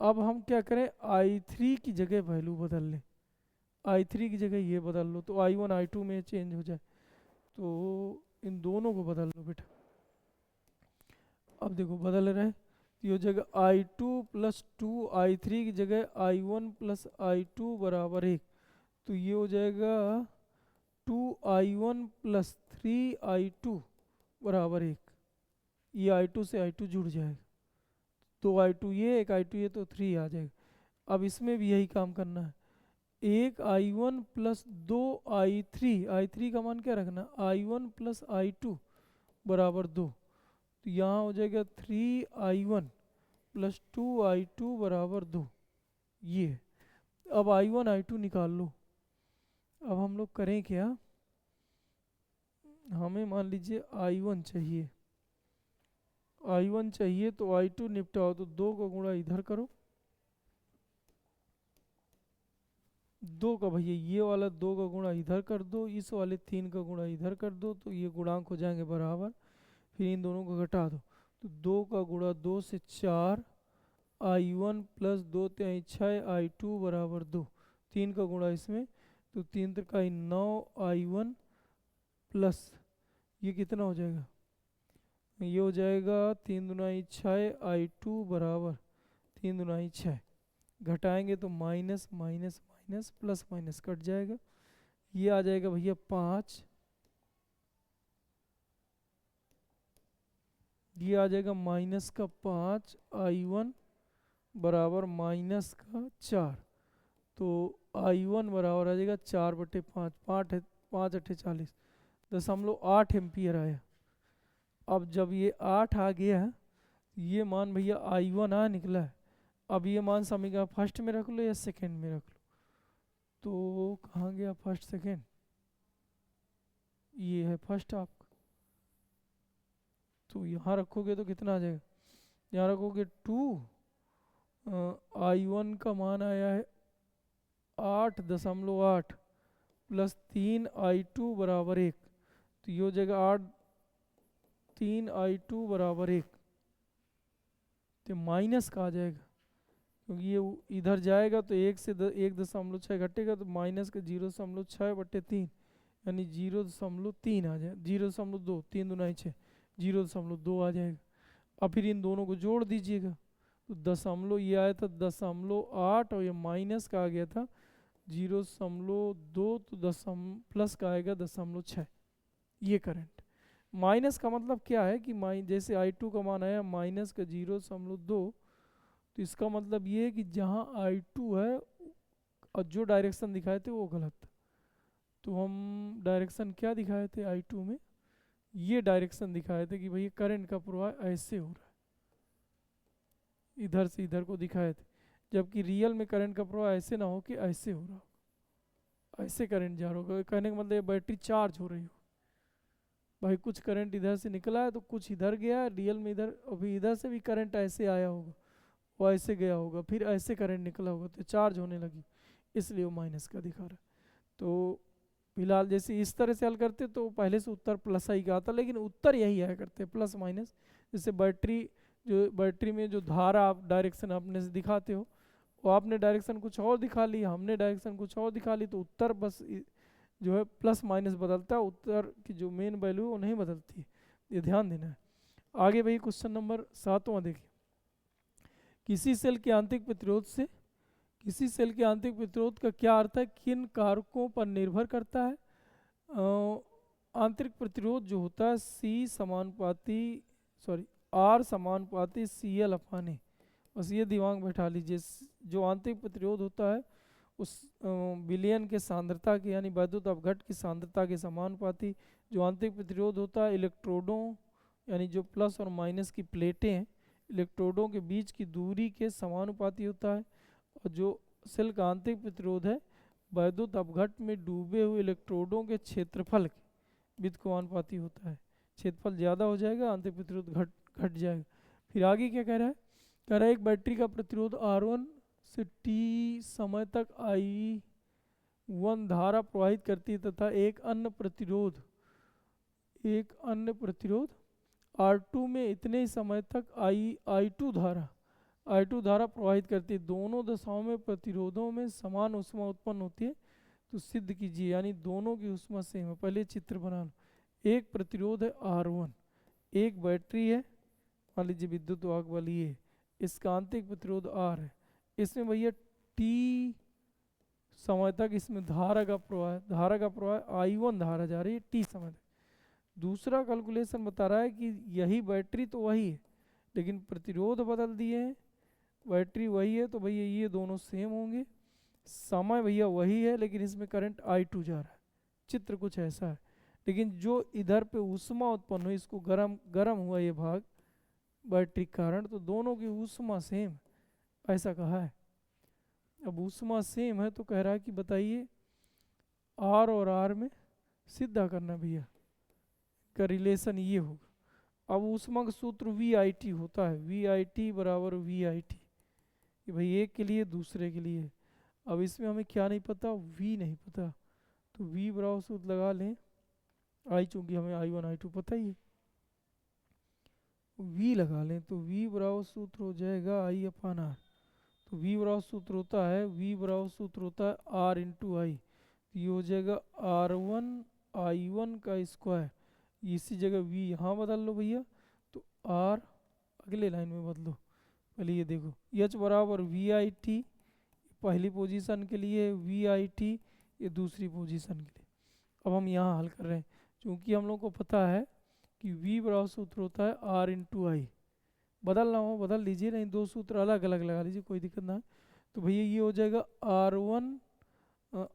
अब हम क्या करें, I3 की जगह वैल्यू बदल लें, I3 की जगह ये बदल लो तो I1 I2 में चेंज हो जाए। तो इन दोनों को बदल लो बेटा। अब देखो बदल रहे हैं, तो ये हो जाएगा I2 प्लस 2, I3 की जगह I1 प्लस I2 बराबर 1। तो ये हो जाएगा 2I1 प्लस 3I2 बराबर 1। ये I2 से I2 जुड़ जाएगा, 2I2 ये, 1I2 ये, तो 3 आ जाएगा। अब इसमें भी यही काम करना है, 1I1 प्लस 2I3, I3 का मान क्या रखना, I1 प्लस I2 बराबर 2। तो यहाँ हो जाएगा 3I1 प्लस 2I2 बराबर 2, ये। अब I1 I2 निकाल लो। अब हम लोग करें क्या, हमें मान लीजिए I1 चाहिए, I1 चाहिए तो I2 निपटाओ, तो 2 का गुणा इधर करो, 2 का भैया ये वाला 2 का गुणा इधर कर दो, इस वाले 3 का गुणा इधर कर दो, तो ये गुणांक हो जाएंगे बराबर। फिर इन दोनों को घटा दो, तो 2 का गुणा 2 से 4, I1 प्लस 2 तिहाई 6 I2 बराबर 2, 3 का गुणा इसमें, तो 3 तिहाई 9 I1 प्लस ये कितना हो जाएगा, ये हो जाएगा 3 दुनाई 6 I2 बराबर 3 दुनाई 6। घटाएंगे तो minus minus minus plus minus cut जाएगा, ये आ जाएगा भैया 5, ये आ जाएगा माइनस का 5 I1 बराबर माइनस का 4। तो I1 बराबर आ जाएगा 4/5, 5 अट्ठे 40, 0.8 एम्पियर आया। अब जब ये 8 आ गया, ये मान भैया I1 आ निकला है। अब ये मान समीकरण फर्स्ट में रख लो या सेकंड में रख लो, तो कहाँ गया फर्स्ट सेकंड, ये है फर्स्ट आपका। तो यहाँ रखोगे तो कितना आ जाएगा, यहाँ रखोगे 2, I1 का मान आया है 8.8 प्लस 3 I2 बराबर 1, तो ये हो जाएगा 8, 3 I2 बराबर 1, तो माइनस का आ जाएगा, क्योंकि ये इधर जाएगा तो 1 से 1.6 घटेगा, तो माइनस का 0.6/3 यानी 0.3 आ जाए, 0.2, 3 दुनाई 6, 0.2 आ जाएगा। अब फिर इन दोनों को जोड़ दीजिएगा, तो दशमलव ये आया था 0.8 और ये माइनस का आ गया था 0.2, तो प्लस का आएगा 0.6। ये करंट माइनस का मतलब क्या है कि जैसे I2 का मान आया माइनस का 0.2, तो इसका मतलब ये है कि जहाँ I2 है और जो डायरेक्शन दिखाए थे वो गलत था। तो हम डायरेक्शन क्या दिखाए थे I2 में, ये डायरेक्शन दिखाए थे कि भाई करंट का प्रवाह ऐसे हो रहा है, इधर से इधर को दिखाए थे, जबकि रियल में करंट का प्रवाह ऐसे ना हो कि ऐसे हो रहा हो, ऐसे करंट जा रहा होगा। कहने का मतलब बैटरी चार्ज हो रही हो, भाई कुछ करंट इधर से निकला है तो कुछ इधर गया, रियल में इधर, अभी इधर से भी करंट ऐसे आया होगा, वो ऐसे गया होगा, फिर ऐसे करंट निकला होगा, तो चार्ज होने लगी, इसलिए वो माइनस का दिखा रहा है। तो फिलहाल जैसे इस तरह से हल करते तो पहले से उत्तर प्लस ही का आता, लेकिन उत्तर यही आया करते प्लस माइनस। जैसे बैटरी में जो धारा आप डायरेक्शन अपने से दिखाते हो, वो आपने डायरेक्शन कुछ और दिखा ली, हमने डायरेक्शन कुछ और दिखा ली, तो उत्तर बस जो है प्लस माइनस बदलता है, उत्तर की जो मेन वैल्यू है वो नहीं बदलती है, ये ध्यान देना है। आगे भाई क्वेश्चन नंबर 7वां देखिए, किसी सेल के आंतरिक प्रतिरोध से, किसी सेल के आंतरिक प्रतिरोध का क्या अर्थ है, किन कारकों पर निर्भर करता है। आंतरिक प्रतिरोध जो होता है R समानुपाती CL/A, बस ये दिमाग में बैठा लीजिए। जो आंतरिक प्रतिरोध होता है उस विलयन के सांद्रता के यानी वैद्युत अपघट की सांद्रता के समानुपाती। जो आंतरिक प्रतिरोध होता है इलेक्ट्रोडों यानी जो प्लस और माइनस की प्लेटें हैं इलेक्ट्रोडों के बीच की दूरी के समानुपाती होता है, और जो सेल का आंतरिक प्रतिरोध है वैद्युत अपघट में डूबे हुए इलेक्ट्रोडों के क्षेत्रफल के व्युत्क्रमानुपाती होता है। क्षेत्रफल ज़्यादा हो जाएगा, आंतरिक प्रतिरोध घट घट जाएगा। फिर आगे क्या कह रहा है, कह रहा है एक बैटरी का प्रतिरोध R1 से T समय तक I1 धारा प्रवाहित करती है तथा एक अन्य प्रतिरोध R2 में इतने ही समय तक I2 धारा प्रवाहित करती है। दोनों दशाओं में प्रतिरोधों में समान ऊष्मा उत्पन्न होती है। तो सिद्ध कीजिए, यानी दोनों की ऊष्मा सेम है। पहले चित्र बना लो। एक प्रतिरोध है R1, एक बैटरी है, मान लीजिए विद्युत वाहक वाली है, इसका आंतरिक प्रतिरोध R है। इसमें भैया T समय तक इसमें धारा का प्रवाह I1 धारा जा रही है T समय तक। दूसरा कैलकुलेशन बता रहा है कि यही बैटरी तो वही है लेकिन प्रतिरोध बदल दिए हैं। बैटरी वही है तो भैया ये दोनों सेम होंगे। समय भैया वही है लेकिन इसमें करंट I2 जा रहा है। चित्र कुछ ऐसा है, लेकिन जो इधर पे ऊष्मा उत्पन्न हुई, इसको गरम हुआ ये भाग बैटरी के कारण, तो दोनों की ऊष्मा सेम ऐसा कहा है। अब ऊष्मा सेम है तो कह रहा है कि बताइए R और R में सीधा करना भैया का रिलेशन ये होगा। अब ऊष्मा का सूत्र VIT होता है, VIT बराबर VIT, कि भाई एक के लिए दूसरे के लिए। अब इसमें हमें क्या नहीं पता, V नहीं पता, तो V बराबर सूत्र लगा लें I, चूंकि हमें I1 I2 पता ही है, V लगा लें तो V बराबर सूत्र हो जाएगा I अपान R। तो V बराबर सूत्र होता है R इंटू आई। तो ये हो जाएगा R1 I1 का स्क्वायर, इसी जगह V यहाँ बदल लो भैया, तो R अगले लाइन में बदलो। पहले ये देखो H बराबर VIT पहली पोजीशन के लिए, VIT ये दूसरी पोजीशन के लिए। अब हम यहाँ हल कर रहे हैं, क्योंकि हम लोग को पता है कि V बराबर सूत्र होता है R इंटू आई। बदलना हो बदल लीजिए, नहीं दो सूत्र अलग अलग लगा लीजिए, कोई दिक्कत ना है। तो भैया ये हो जाएगा R1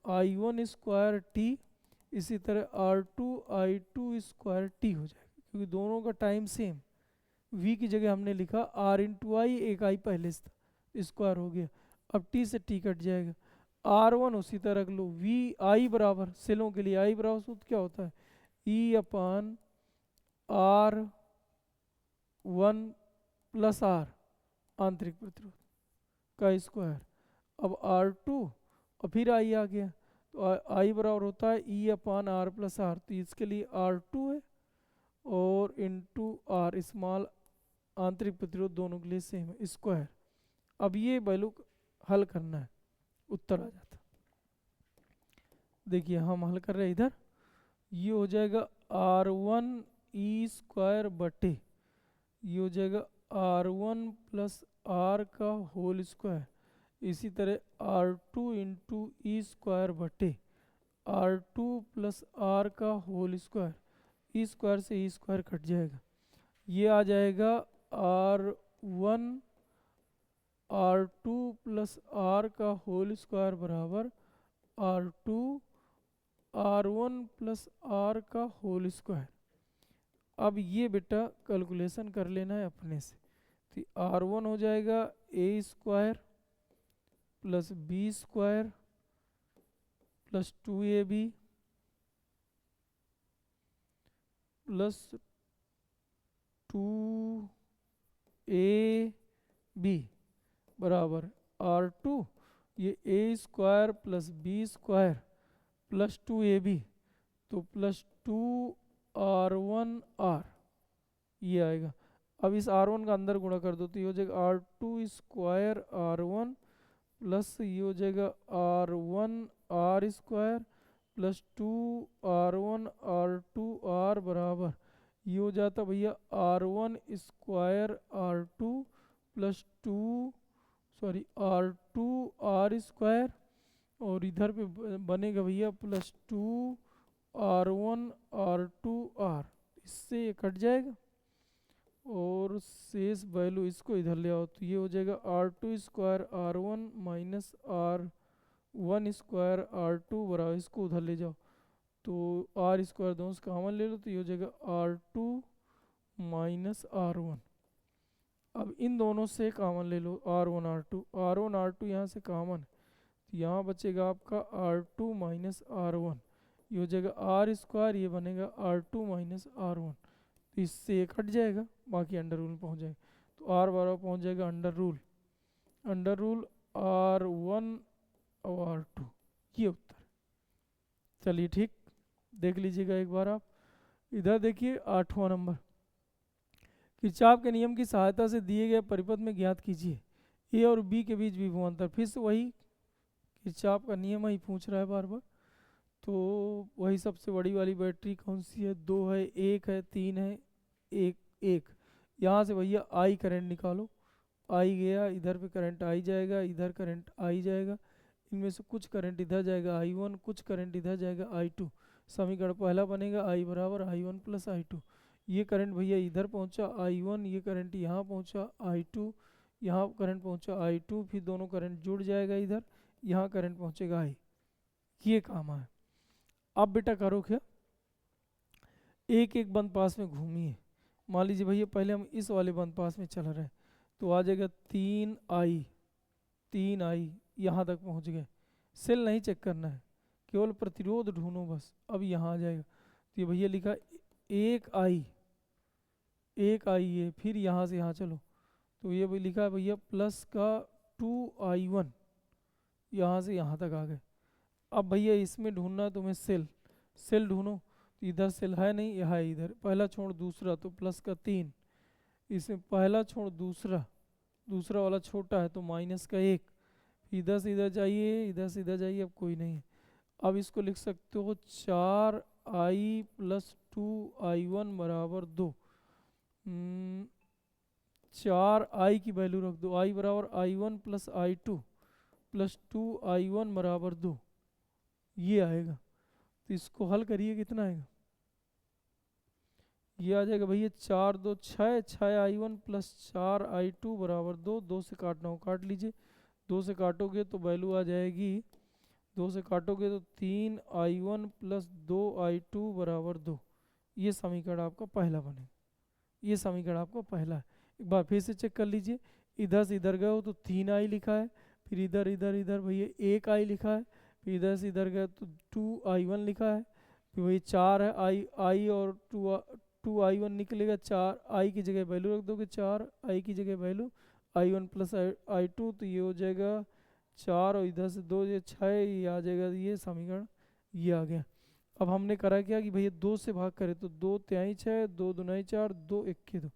I1 स्क्वायर T, इसी तरह R2 I2 स्क्वायर T हो जाएगा, क्योंकि दोनों का टाइम सेम। V की जगह हमने लिखा R इंटू आई, एक आई पहले से था, स्क्वायर हो गया। अब T से T कट जाएगा, R1 उसी तरह रख लो। V I बराबर सेलों के लिए I बराबर सूत्र क्या होता है, E अपान R1 प्लस R आंतरिक प्रतिरोध का स्क्वायर। अब R2 और फिर I आ गया, तो I बराबर होता है E अपान R प्लस R। तो इसके लिए R2 है और इंटू R स्मॉल आंतरिक प्रतिरोध दोनों के लिए सेम है, स्क्वायर। अब ये वैल्यू हल करना है, उत्तर आ जाता। देखिए हम हल कर रहे हैं इधर, ये हो जाएगा R1 E स्क्वायर बटे, ये हो जाएगा R1 प्लस R का होल स्क्वायर, इसी तरह R2 इंटू ई स्क्वायर बटे R2 प्लस R का होल स्क्वायर। ई स्क्वायर से ई स्क्वायर कट जाएगा, ये आ जाएगा R1 R2 प्लस R का होल स्क्वायर बराबर R2 R1 प्लस R का होल स्क्वायर। अब ये बेटा कैलकुलेशन कर लेना है अपने से। तो R1 हो जाएगा A square plus B square plus 2AB plus 2AB बराबर R2, ये A square plus B square plus 2AB, तो प्लस 2R1R ये आएगा। अब इस R1 का अंदर गुणा कर दो तो ये हो जाएगा R2 स्क्वायर R1 प्लस ये हो जाएगा R1R स्क्वायर प्लस 2R1R2R बराबर ये हो जाता भैया R1 square R2 plus R2R square, और इधर पे बनेगा भैया प्लस 2R1R2R, इससे ये कट जाएगा और शेष वैल्यू इसको इधर ले आओ तो ये हो जाएगा R2 square R1 minus R1 square R2 बराबर, इसको उधर ले जाओ तो R स्क्वायर दोनों से कॉमन ले लो तो ये हो जाएगा R2 माइनस R1। अब इन दोनों से कॉमन ले लो R1 R2, R1 R2 यहाँ से कॉमन, तो यहाँ बचेगा आपका R2 माइनस R1, ये हो जाएगा आर स्क्वायर, ये बनेगा R2 माइनस R1, तो इससे एक हट जाएगा, बाकी अंडर रूल में पहुँच जाएगा, तो R बराबर पहुँच जाएगा अंडर रूल R1 और R2, ये उत्तर। चलिए ठीक, देख लीजिएगा एक बार आप इधर देखिए 8वां नंबर, किरचॉफ के नियम की सहायता से दिए गए परिपथ में ज्ञात कीजिए ए और बी के बीच विभवांतर। फिर से वही किरचॉफ का नियम ही पूछ रहा है बार बार, तो वही सबसे बड़ी वाली बैटरी कौन सी है, 2 है, 1 है, 3 है, 1 यहाँ से भैया आई करंट निकालो, आई गया इधर पे करंट आई जाएगा, इधर करंट आई जाएगा, इनमें से कुछ करंट इधर जाएगा I1, कुछ करंट इधर जाएगा I2, समीकरण पहला बनेगा I बराबर I1 प्लस I2, ये करंट भैया इधर पहुंचा I1, ये करंट यहाँ पहुंचा I2, यहाँ करंट पहुंचा I2, फिर दोनों करंट जुड़ जाएगा इधर, यहाँ करंट पहुंचेगा I, ये काम है। अब बेटा करो क्या, एक एक बंद पास में घूमिए, मान लीजिए भैया पहले हम इस वाले बंद पास में चल रहे हैं, तो आ जाएगा 3I यहाँ तक पहुँच गए, सेल नहीं चेक करना है, केवल प्रतिरोध ढूंढो बस। अब यहाँ आ जाएगा, तो ये भैया लिखा 1I है, फिर यहाँ से यहाँ चलो, तो ये भी लिखा है भैया प्लस का 2I1, यहाँ से यहाँ तक आ गए। अब भैया इसमें ढूंढना तुम्हें सेल ढूंढो, तो इधर सेल है नहीं, यह है इधर, पहला छोड़ दूसरा तो प्लस का 3, इसमें पहला छोड़ दूसरा वाला छोटा है तो माइनस का 1, इधर से इधर जाइए, इधर से इधर जाइए, अब कोई नहीं है। अब इसको लिख सकते हो 4I प्लस 2I1 बराबर 2, 4I की वैल्यू रख दो, I बराबर I1 plus I2 plus 2I1 बराबर 2, ये आएगा, तो इसको हल करिए कितना आएगा, ये आ जाएगा भैया 4 2 6, 6I1 प्लस 4I2 बराबर 2, 2 से काटना हो काट लीजिए, 2 से काटोगे तो वैल्यू आ जाएगी, 2 से काटोगे तो 3I1 प्लस 2I2 बराबर 2, ये समीकरण आपका पहला बनेगा, ये समीकरण आपका पहला है। एक बार फिर से चेक कर लीजिए, इधर से इधर गए हो तो 3I लिखा है, फिर इधर इधर इधर भैया 1I लिखा है, फिर इधर से इधर गए तो 2I1 लिखा है, फिर वही 4 है, I और 2I1 निकलेगा, 4I की जगह वैल्यू रख दोगे, 4I की जगह वैल्यू I1 प्लस I2, तो ये हो जाएगा 4 और इधर से 2, ये 6, ये आ जाएगा, ये समीकरण ये आ गया। अब हमने करा क्या कि भैया 2 से भाग करे तो 2 तिहाई 6, 2 दुनाई 4, 2 इक्के 2,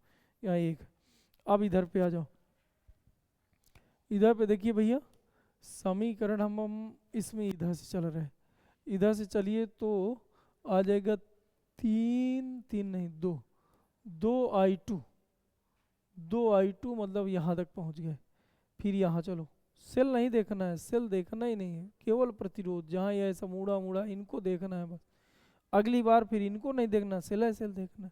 यहाँ 1। अब इधर पे आ जाओ, इधर पे देखिए भैया समीकरण हम इसमें इधर से चल रहे हैं, इधर से चलिए तो आ जाएगा 3 नहीं 2I2 मतलब यहाँ तक पहुँच गए। फिर यहाँ चलो, सेल नहीं देखना है, सेल देखना ही नहीं है, केवल प्रतिरोध, जहाँ ये ऐसा मुड़ा इनको देखना है बस, अगली बार फिर इनको नहीं देखना, सेल है सेल देखना है।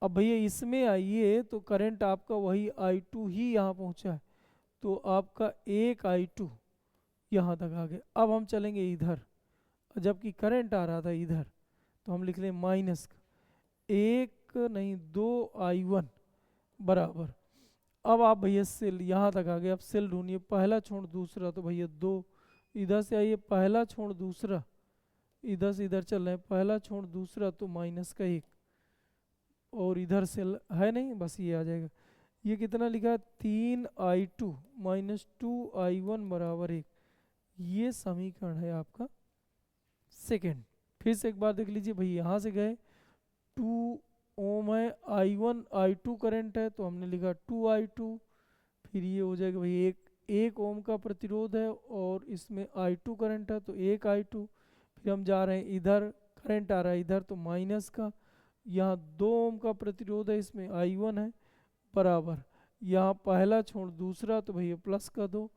अब भैया इसमें आइए तो करंट आपका वही I2 ही यहाँ पहुँचा है, तो आपका 1I2 यहाँ तक आ गया। अब हम चलेंगे इधर, जबकि करंट आ रहा था इधर, तो हम लिख लें माइनस का 1 नहीं 2I1 बराबर, अब आप भैया सेल यहाँ तक आ गए, अब सेल ढूंढिए, पहला छोड़ दूसरा तो भैया 2, इधर से आइए पहला छोड़ दूसरा, इधर से इधर चल रहे हैं, पहला छोड़ दूसरा तो माइनस का 1, और इधर सेल है नहीं, बस ये आ जाएगा। ये कितना लिखा है 3I2 माइनस 2I1 बराबर 1, ये समीकरण है आपका सेकेंड। फिर से एक बार देख लीजिए भैया, यहाँ से गए 2 ओम है, I1 I2 करंट है तो हमने लिखा 2I2, फिर ये हो जाएगा भाई 1 ओम का प्रतिरोध है और इसमें I2 करंट है तो 1I2, फिर हम जा रहे हैं इधर, करंट आ रहा है इधर तो माइनस का, यहाँ 2 ओम का प्रतिरोध है, इसमें I1 है बराबर, यहाँ पहला छोड़ दूसरा तो भैया प्लस का 2,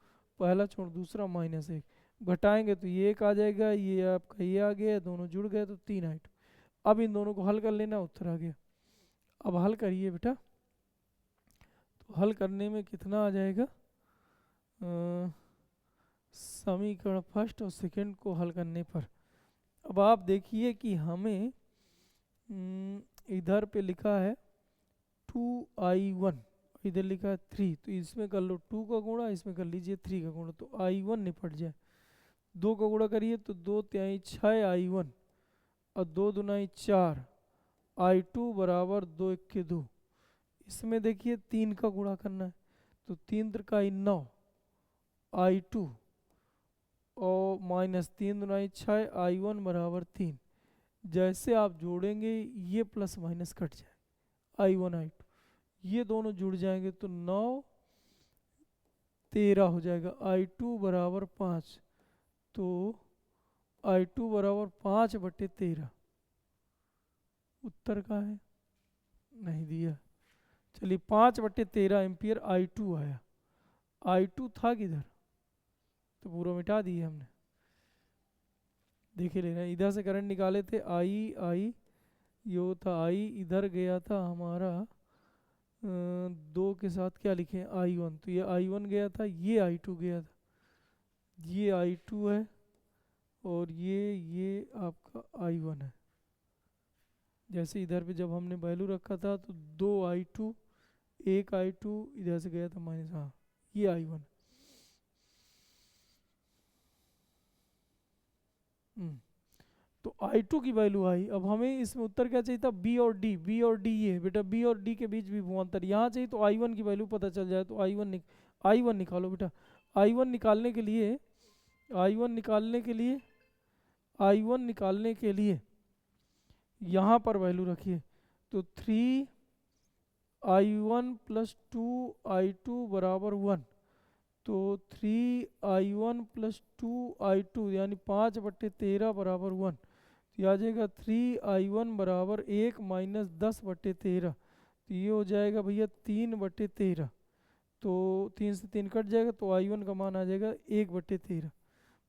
पहला छोड़ दूसरा माइनस 1, घटाएंगे तो ये 1 आ जाएगा, ये आपका ये आ गया, दोनों जुड़ गए तो 3I2। अब इन दोनों को हल कर लेना, उत्तर आ गया। अब हल करिए बेटा, तो हल करने में कितना आ जाएगा, समीकरण फर्स्ट और सेकंड को हल करने पर, अब आप देखिए कि हमें इधर पे लिखा है 2I1, इधर लिखा है 3, तो इसमें कर लो 2 का गुणा, इसमें कर लीजिए 3 का गुणा, तो I1 निपट जाए। 2 का गुणा करिए तो 2 तिहाई 6 I1 और 2 दुनाई 4 I2 बराबर 2 1 2। इसमें देखिए 3 का गुणा करना है, तो 3 त्रिकाई 9 I2 और माइनस 3 दुनाई 6 I1 बराबर 3। जैसे आप जोड़ेंगे ये प्लस माइनस कट जाए I1 I2, ये दोनों जुड़ जाएंगे तो 9 13 हो जाएगा। I2 बराबर 5, तो I2 बराबर 5/13। उत्तर का है नहीं दिया। चलिए 5/13 एम्पियर I2 आया। I2 था किधर, तो पूरा मिटा दिए हमने। देखिए लेना, इधर से करंट निकाले थे I यो था I, इधर गया था हमारा 2 के साथ क्या लिखे I1, तो ये I1 गया था, ये I2 गया था, ये I2 है और ये आपका I1 है। जैसे इधर पे जब हमने वैल्यू रखा था तो 2 I2 1 I2 इधर से गया था माइनस, हाँ ये I1। तो I2 की वैल्यू आई। अब हमें इसमें उत्तर क्या चाहिए था, B और D। B और D ये बेटा, B और D के बीच विभवांतर यहाँ चाहिए, तो I1 की वैल्यू पता चल जाए, तो I1 निकालो बेटा। I1 निकालने के लिए I1 निकालने के लिए I1 निकालने के लिए यहाँ पर वैल्यू रखिए, तो 3I1 प्लस 2I2 बराबर 1, तो 3I1 प्लस 2I2 यानी 5/13 बराबर 1, तो ये आ जाएगा 3I1 बराबर 1 माइनस 10/13, तो ये हो जाएगा भैया 3/13, तो 3 से 3 कट जाएगा, तो I1 का मान आ जाएगा 1/13।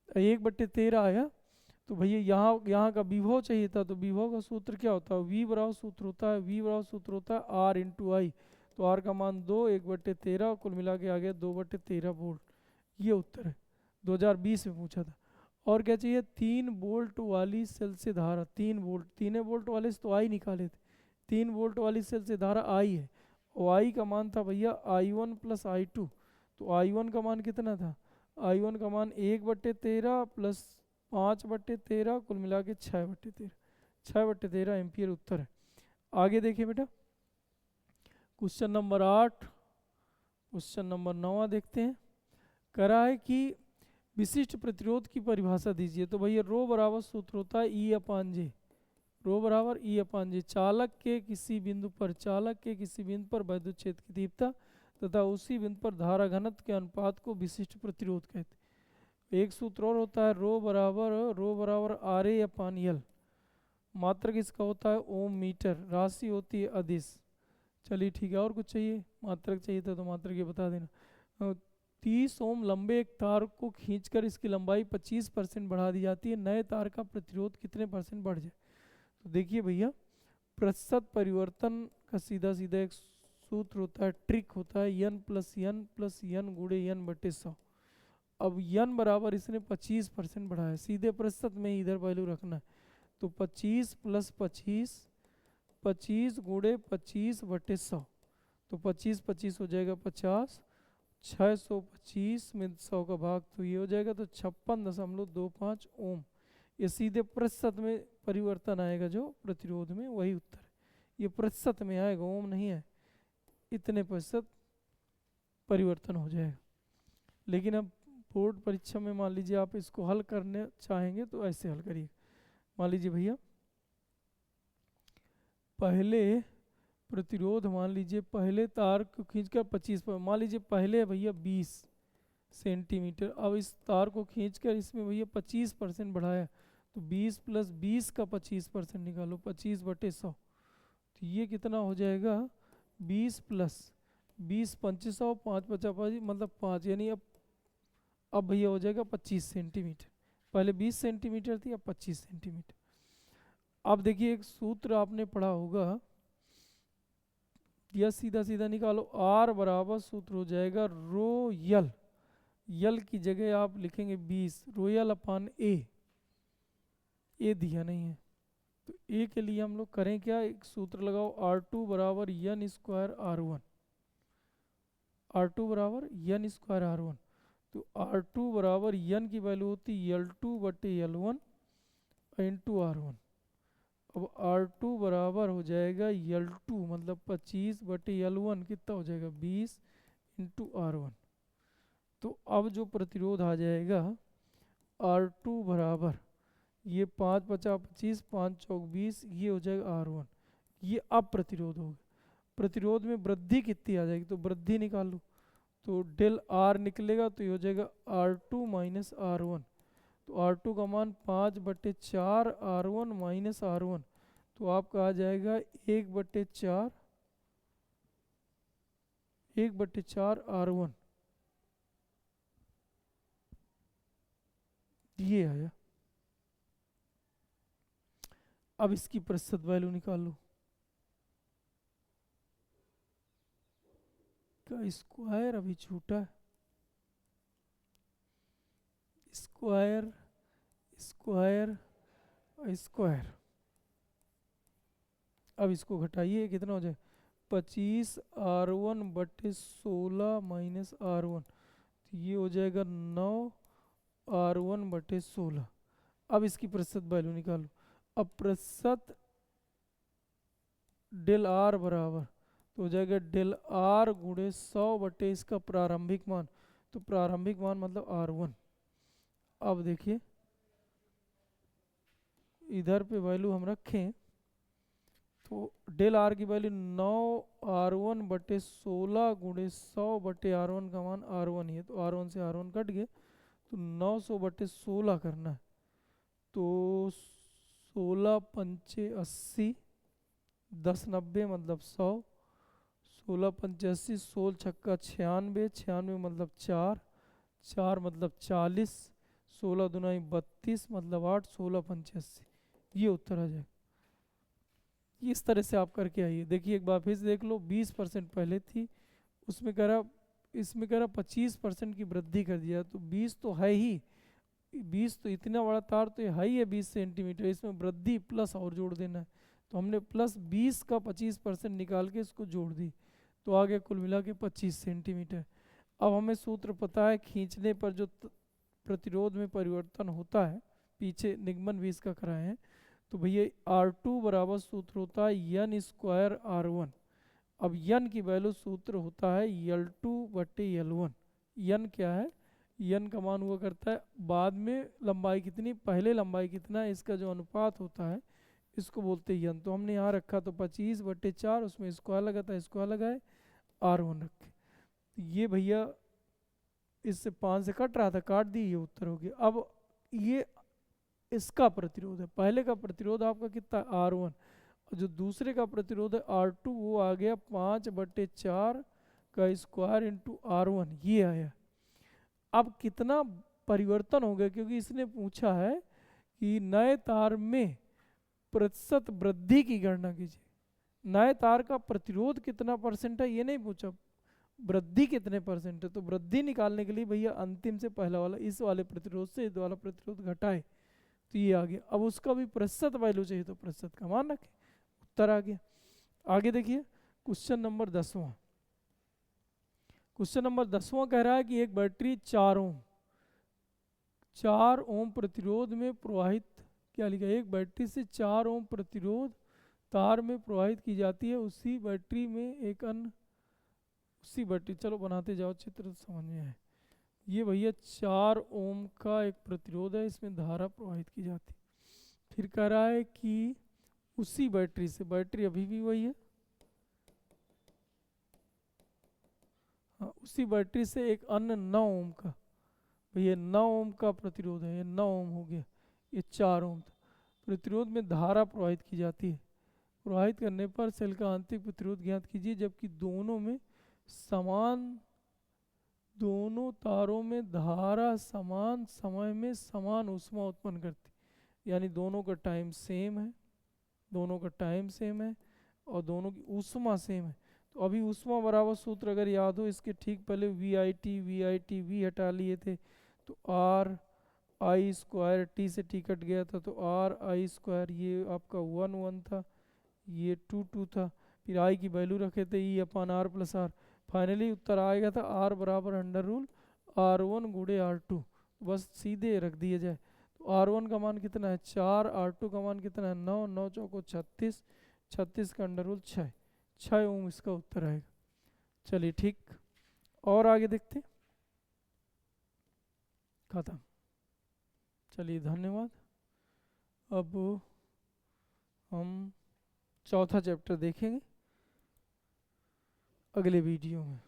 1/13 आया, तो भैया यहाँ का विभव चाहिए था, तो विभव का सूत्र क्या होता है, V बराबर सूत्र होता है, V बराबर सूत्र होता है R इंटू आई। तो R का मान 2 1/13, कुल मिला के आ गया 2/13 वोल्ट। ये उत्तर है, 2020 में पूछा था। और क्या चाहिए, 3 वोल्ट वाली सेल से धारा, 3 वोल्ट, 3 वोल्ट वाले से तो आई निकाले थे, 3 वोल्ट वाली सेल से धारा आई है, और आई का मान था भैया I1 प्लस I2, तो I1 का मान कितना था, I1 का मान 1/13 प्लस 5/13, कुल मिला के 6/13, 6/13 एम्पियर उत्तर है। आगे देखिए बेटा, क्वेश्चन नंबर 8, क्वेश्चन नंबर 9 देखते हैं। करा है कि विशिष्ट प्रतिरोध की परिभाषा दीजिए, तो भैया रो बराबर सूत्र होता है E/J, रो बराबर E/J। चालक के किसी बिंदु पर वैद्युत क्षेत्र की तीव्रता तथा उसी बिंदु पर धारा घनत्व के अनुपात को विशिष्ट प्रतिरोध कहते हैं। एक सूत्र और होता है रो बराबर RA/L, मात्रक इसका होता है ओम मीटर, राशि होती है अदिश। चलिए ठीक है, और कुछ चाहिए, मात्रक चाहिए था तो मात्रक ये बता देना। 30 ओम लंबे एक तार को खींचकर इसकी लंबाई 25% बढ़ा दी जाती है, नए तार का प्रतिरोध कितने % बढ़ जाए। तो देखिए भैया, प्रतिशत परिवर्तन का सीधा सीधा एक सूत्र होता है, ट्रिक होता है, n प्लस n गुणे n/100। अब n बराबर इसने 25% बढ़ाया, सीधे प्रतिशत में ही इधर वैल्यू रखना है, तो 25 प्लस 25 गुणे 25/100, तो 25 हो जाएगा 50, 625 में 100 का भाग, तो ये हो जाएगा तो 56.25 ओम। ये सीधे प्रतिशत में परिवर्तन आएगा जो प्रतिरोध में, वही उत्तर है। ये प्रतिशत में आएगा, ओम नहीं है, इतने प्रतिशत परिवर्तन हो जाएगा। लेकिन अब बोर्ड परीक्षा में मान लीजिए आप इसको हल करने चाहेंगे तो ऐसे हल करिए। मान लीजिए भैया, पहले प्रतिरोध, मान लीजिए पहले तार को खींचकर 25 पर, मान लीजिए पहले है भैया 20 सेंटीमीटर, अब इस तार को खींचकर इसमें भैया 25% बढ़ाया, तो 20 प्लस 20 का 25% निकालो, 25/100, तो ये कितना हो जाएगा, 20 प्लस 20 2500, 5 50 मतलब 5, यानी अब भैया हो जाएगा 25 सेंटीमीटर। पहले 20 सेंटीमीटर थी, अब 25 सेंटीमीटर। अब देखिए एक सूत्र आपने पढ़ा होगा, यह सीधा सीधा निकालो, R बराबर सूत्र हो जाएगा रो यल, यल की जगह आप लिखेंगे 20, रो ए दिया नहीं है, तो ए के लिए हम लोग करें क्या, एक सूत्र लगाओ R2 बराबर n² R1, आर टू बराबर एन स्क्वायर आर वन। तो आर टू बराबर एन की वैल्यू होती है एल टू बटे L one into R one. अब आर टू बराबर हो जाएगा एल टू मतलब 25 बटे एल वन कितना हो जाएगा 20 इंटू आर वन। तो अब जो प्रतिरोध आ जाएगा आर टू बराबर ये 5×5 = 25, 5×4 = 20, ये हो जाएगा आर वन। ये अब प्रतिरोध होगा। प्रतिरोध में वृद्धि कितनी आ जाएगी तो वृद्धि निकाल लो। तो डेल आर निकलेगा तो ये हो जाएगा R two minus R one. तो आर टू का मान 5/4 R one minus R one. तो आपका आ जाएगा 1/4 आर वन। ये आया। अब इसकी प्रतिशत वैल्यू निकाल लो। का स्क्वायर अभी छूटा है, स्क्वायर स्क्वायर स्क्वायर। अब इसको घटाइए कितना हो जाए 25 आर वन बटे 16 माइनस आर वन। तो ये हो जाएगा 9 आर वन बटे 16। अब इसकी प्रतिशत वैल्यू निकालो। अब प्रतिशत डेल आर बराबर तो हो जाएगा डेल आर गुणे 100 बटे इसका प्रारंभिक मान। तो प्रारंभिक मान मतलब आर वन। अब देखिए इधर पे वैल्यू हम रखें तो डेल आर की वैल्यू 9 आर वन बटे 16 गुणे 100 बटे आर वन का मान आर वन ही है। तो आर वन से आर वन कट गए तो 900 बटे 16 करना है। तो 16×5 = 80, 10 90 मतलब 100, 16×5 = 80, 16 छक्का 96, 96 मतलब 4, 4 मतलब 40, 16 दूना 32 मतलब 8, 16×5 = 80। ये उत्तर आ जाएगा। इस तरह से आप करके आइए। देखिए एक बार फिर से देख लो 20% पहले थी, उसमें कह रहा इसमें कह रहा 25% की वृद्धि कर दिया। तो 20 तो है ही, 20 तो इतना बड़ा तार तो है ही है 20 सेंटीमीटर, इसमें वृद्धि प्लस और जोड़ देना है। तो हमने प्लस 20 का 25% निकाल के इसको जोड़ दी तो आ गया कुल मिला के 25 सेंटीमीटर। अब हमें सूत्र पता है खींचने पर जो प्रतिरोध में परिवर्तन होता है, पीछे निगमन भी इसका कराए हैं। तो भैया आर टू बराबर सूत्र होता है एन स्क्वायर आर वन। अब एन की वैल्यू सूत्र होता है एल टू बटे एल वन। एन क्या है, एन का मान हुआ करता है बाद में लंबाई कितनी पहले लंबाई कितना है इसका जो अनुपात होता है इसको बोलते हैं एन। तो हमने यहाँ रखा तो 25/4, उसमें स्क्वायर लगा था स्क्वायर लगाए, आर वन रखे। ये भैया इससे 5 से कट रहा था काट दी, ये उत्तर हो गया। अब ये इसका प्रतिरोध है, पहले का प्रतिरोध आपका कितना आर वन और जो दूसरे का प्रतिरोध है आर टू वो आ गया 5/4 का स्क्वायर इंटू आर वन, ये आया। अब कितना परिवर्तन हो गया क्योंकि इसने पूछा है कि नए तार में प्रतिशत वृद्धि की गणना कीजिए। नए तार का प्रतिरोध कितना % है ये नहीं पूछा, वृद्धि कितने % है। तो वृद्धि निकालने के लिए भैया अंतिम से पहला वाला इस वाले प्रतिरोध से इस वाला प्रतिरोध घटाए तो ये आ गया। अब उसका भी प्रतिशत वैल्यू चाहिए तो प्रतिशत का मान रखें, उत्तर आ गया। आगे देखिए क्वेश्चन नंबर 10वां। क्वेश्चन नंबर 10वां कह रहा है कि एक बैटरी 4 ओम प्रतिरोध में प्रवाहित, क्या लिखा है, एक बैटरी से 4 ओम प्रतिरोध तार में प्रवाहित की जाती है। उसी बैटरी में एक अन्य उसी बैटरी, चलो बनाते जाओ चित्र तो समझ में आए। ये भैया 4 ओम का एक प्रतिरोध है, इसमें धारा प्रवाहित की जाती है। फिर कह रहा है कि उसी बैटरी से, बैटरी अभी भी वही है, हाँ उसी बैटरी से एक अन्य 9 ओम का, भैया 9 ओम का प्रतिरोध है, ये 9 ओम हो गया, ये 4 ओम था। प्रतिरोध में धारा प्रवाहित की जाती है। प्रवाहित करने पर सेल का आंतरिक प्रतिरोध ज्ञात कीजिए जबकि दोनों तारों में धारा समान समय में समान ऊष्मा उत्पन्न करती, यानी दोनों का टाइम सेम है, दोनों का टाइम सेम है और दोनों की ऊष्मा सेम है। तो अभी ऊष्मा बराबर सूत्र अगर याद हो, इसके ठीक पहले वी हटा लिए थे तो आर आई स्क्वायर, टी से टी कट गया था तो आर आई स्क्वायर, ये आपका 1 1 था, ये 2 2 था। फिर आई की वैल्यू रखे थे ई/आर प्लस आर, फाइनली उत्तर आएगा था R बराबर अंडर रूल R1 गुड़े R2, बस सीधे रख दिया जाए। तो R1 का मान कितना है 4, R2 का मान कितना है 9, 9 चौको 36, 36 का अंडर रूल 6, 6 ओम इसका उत्तर आएगा। चलिए ठीक, और आगे देखते, खत्म। चलिए धन्यवाद। अब हम चौथा चैप्टर देखेंगे अगले वीडियो में।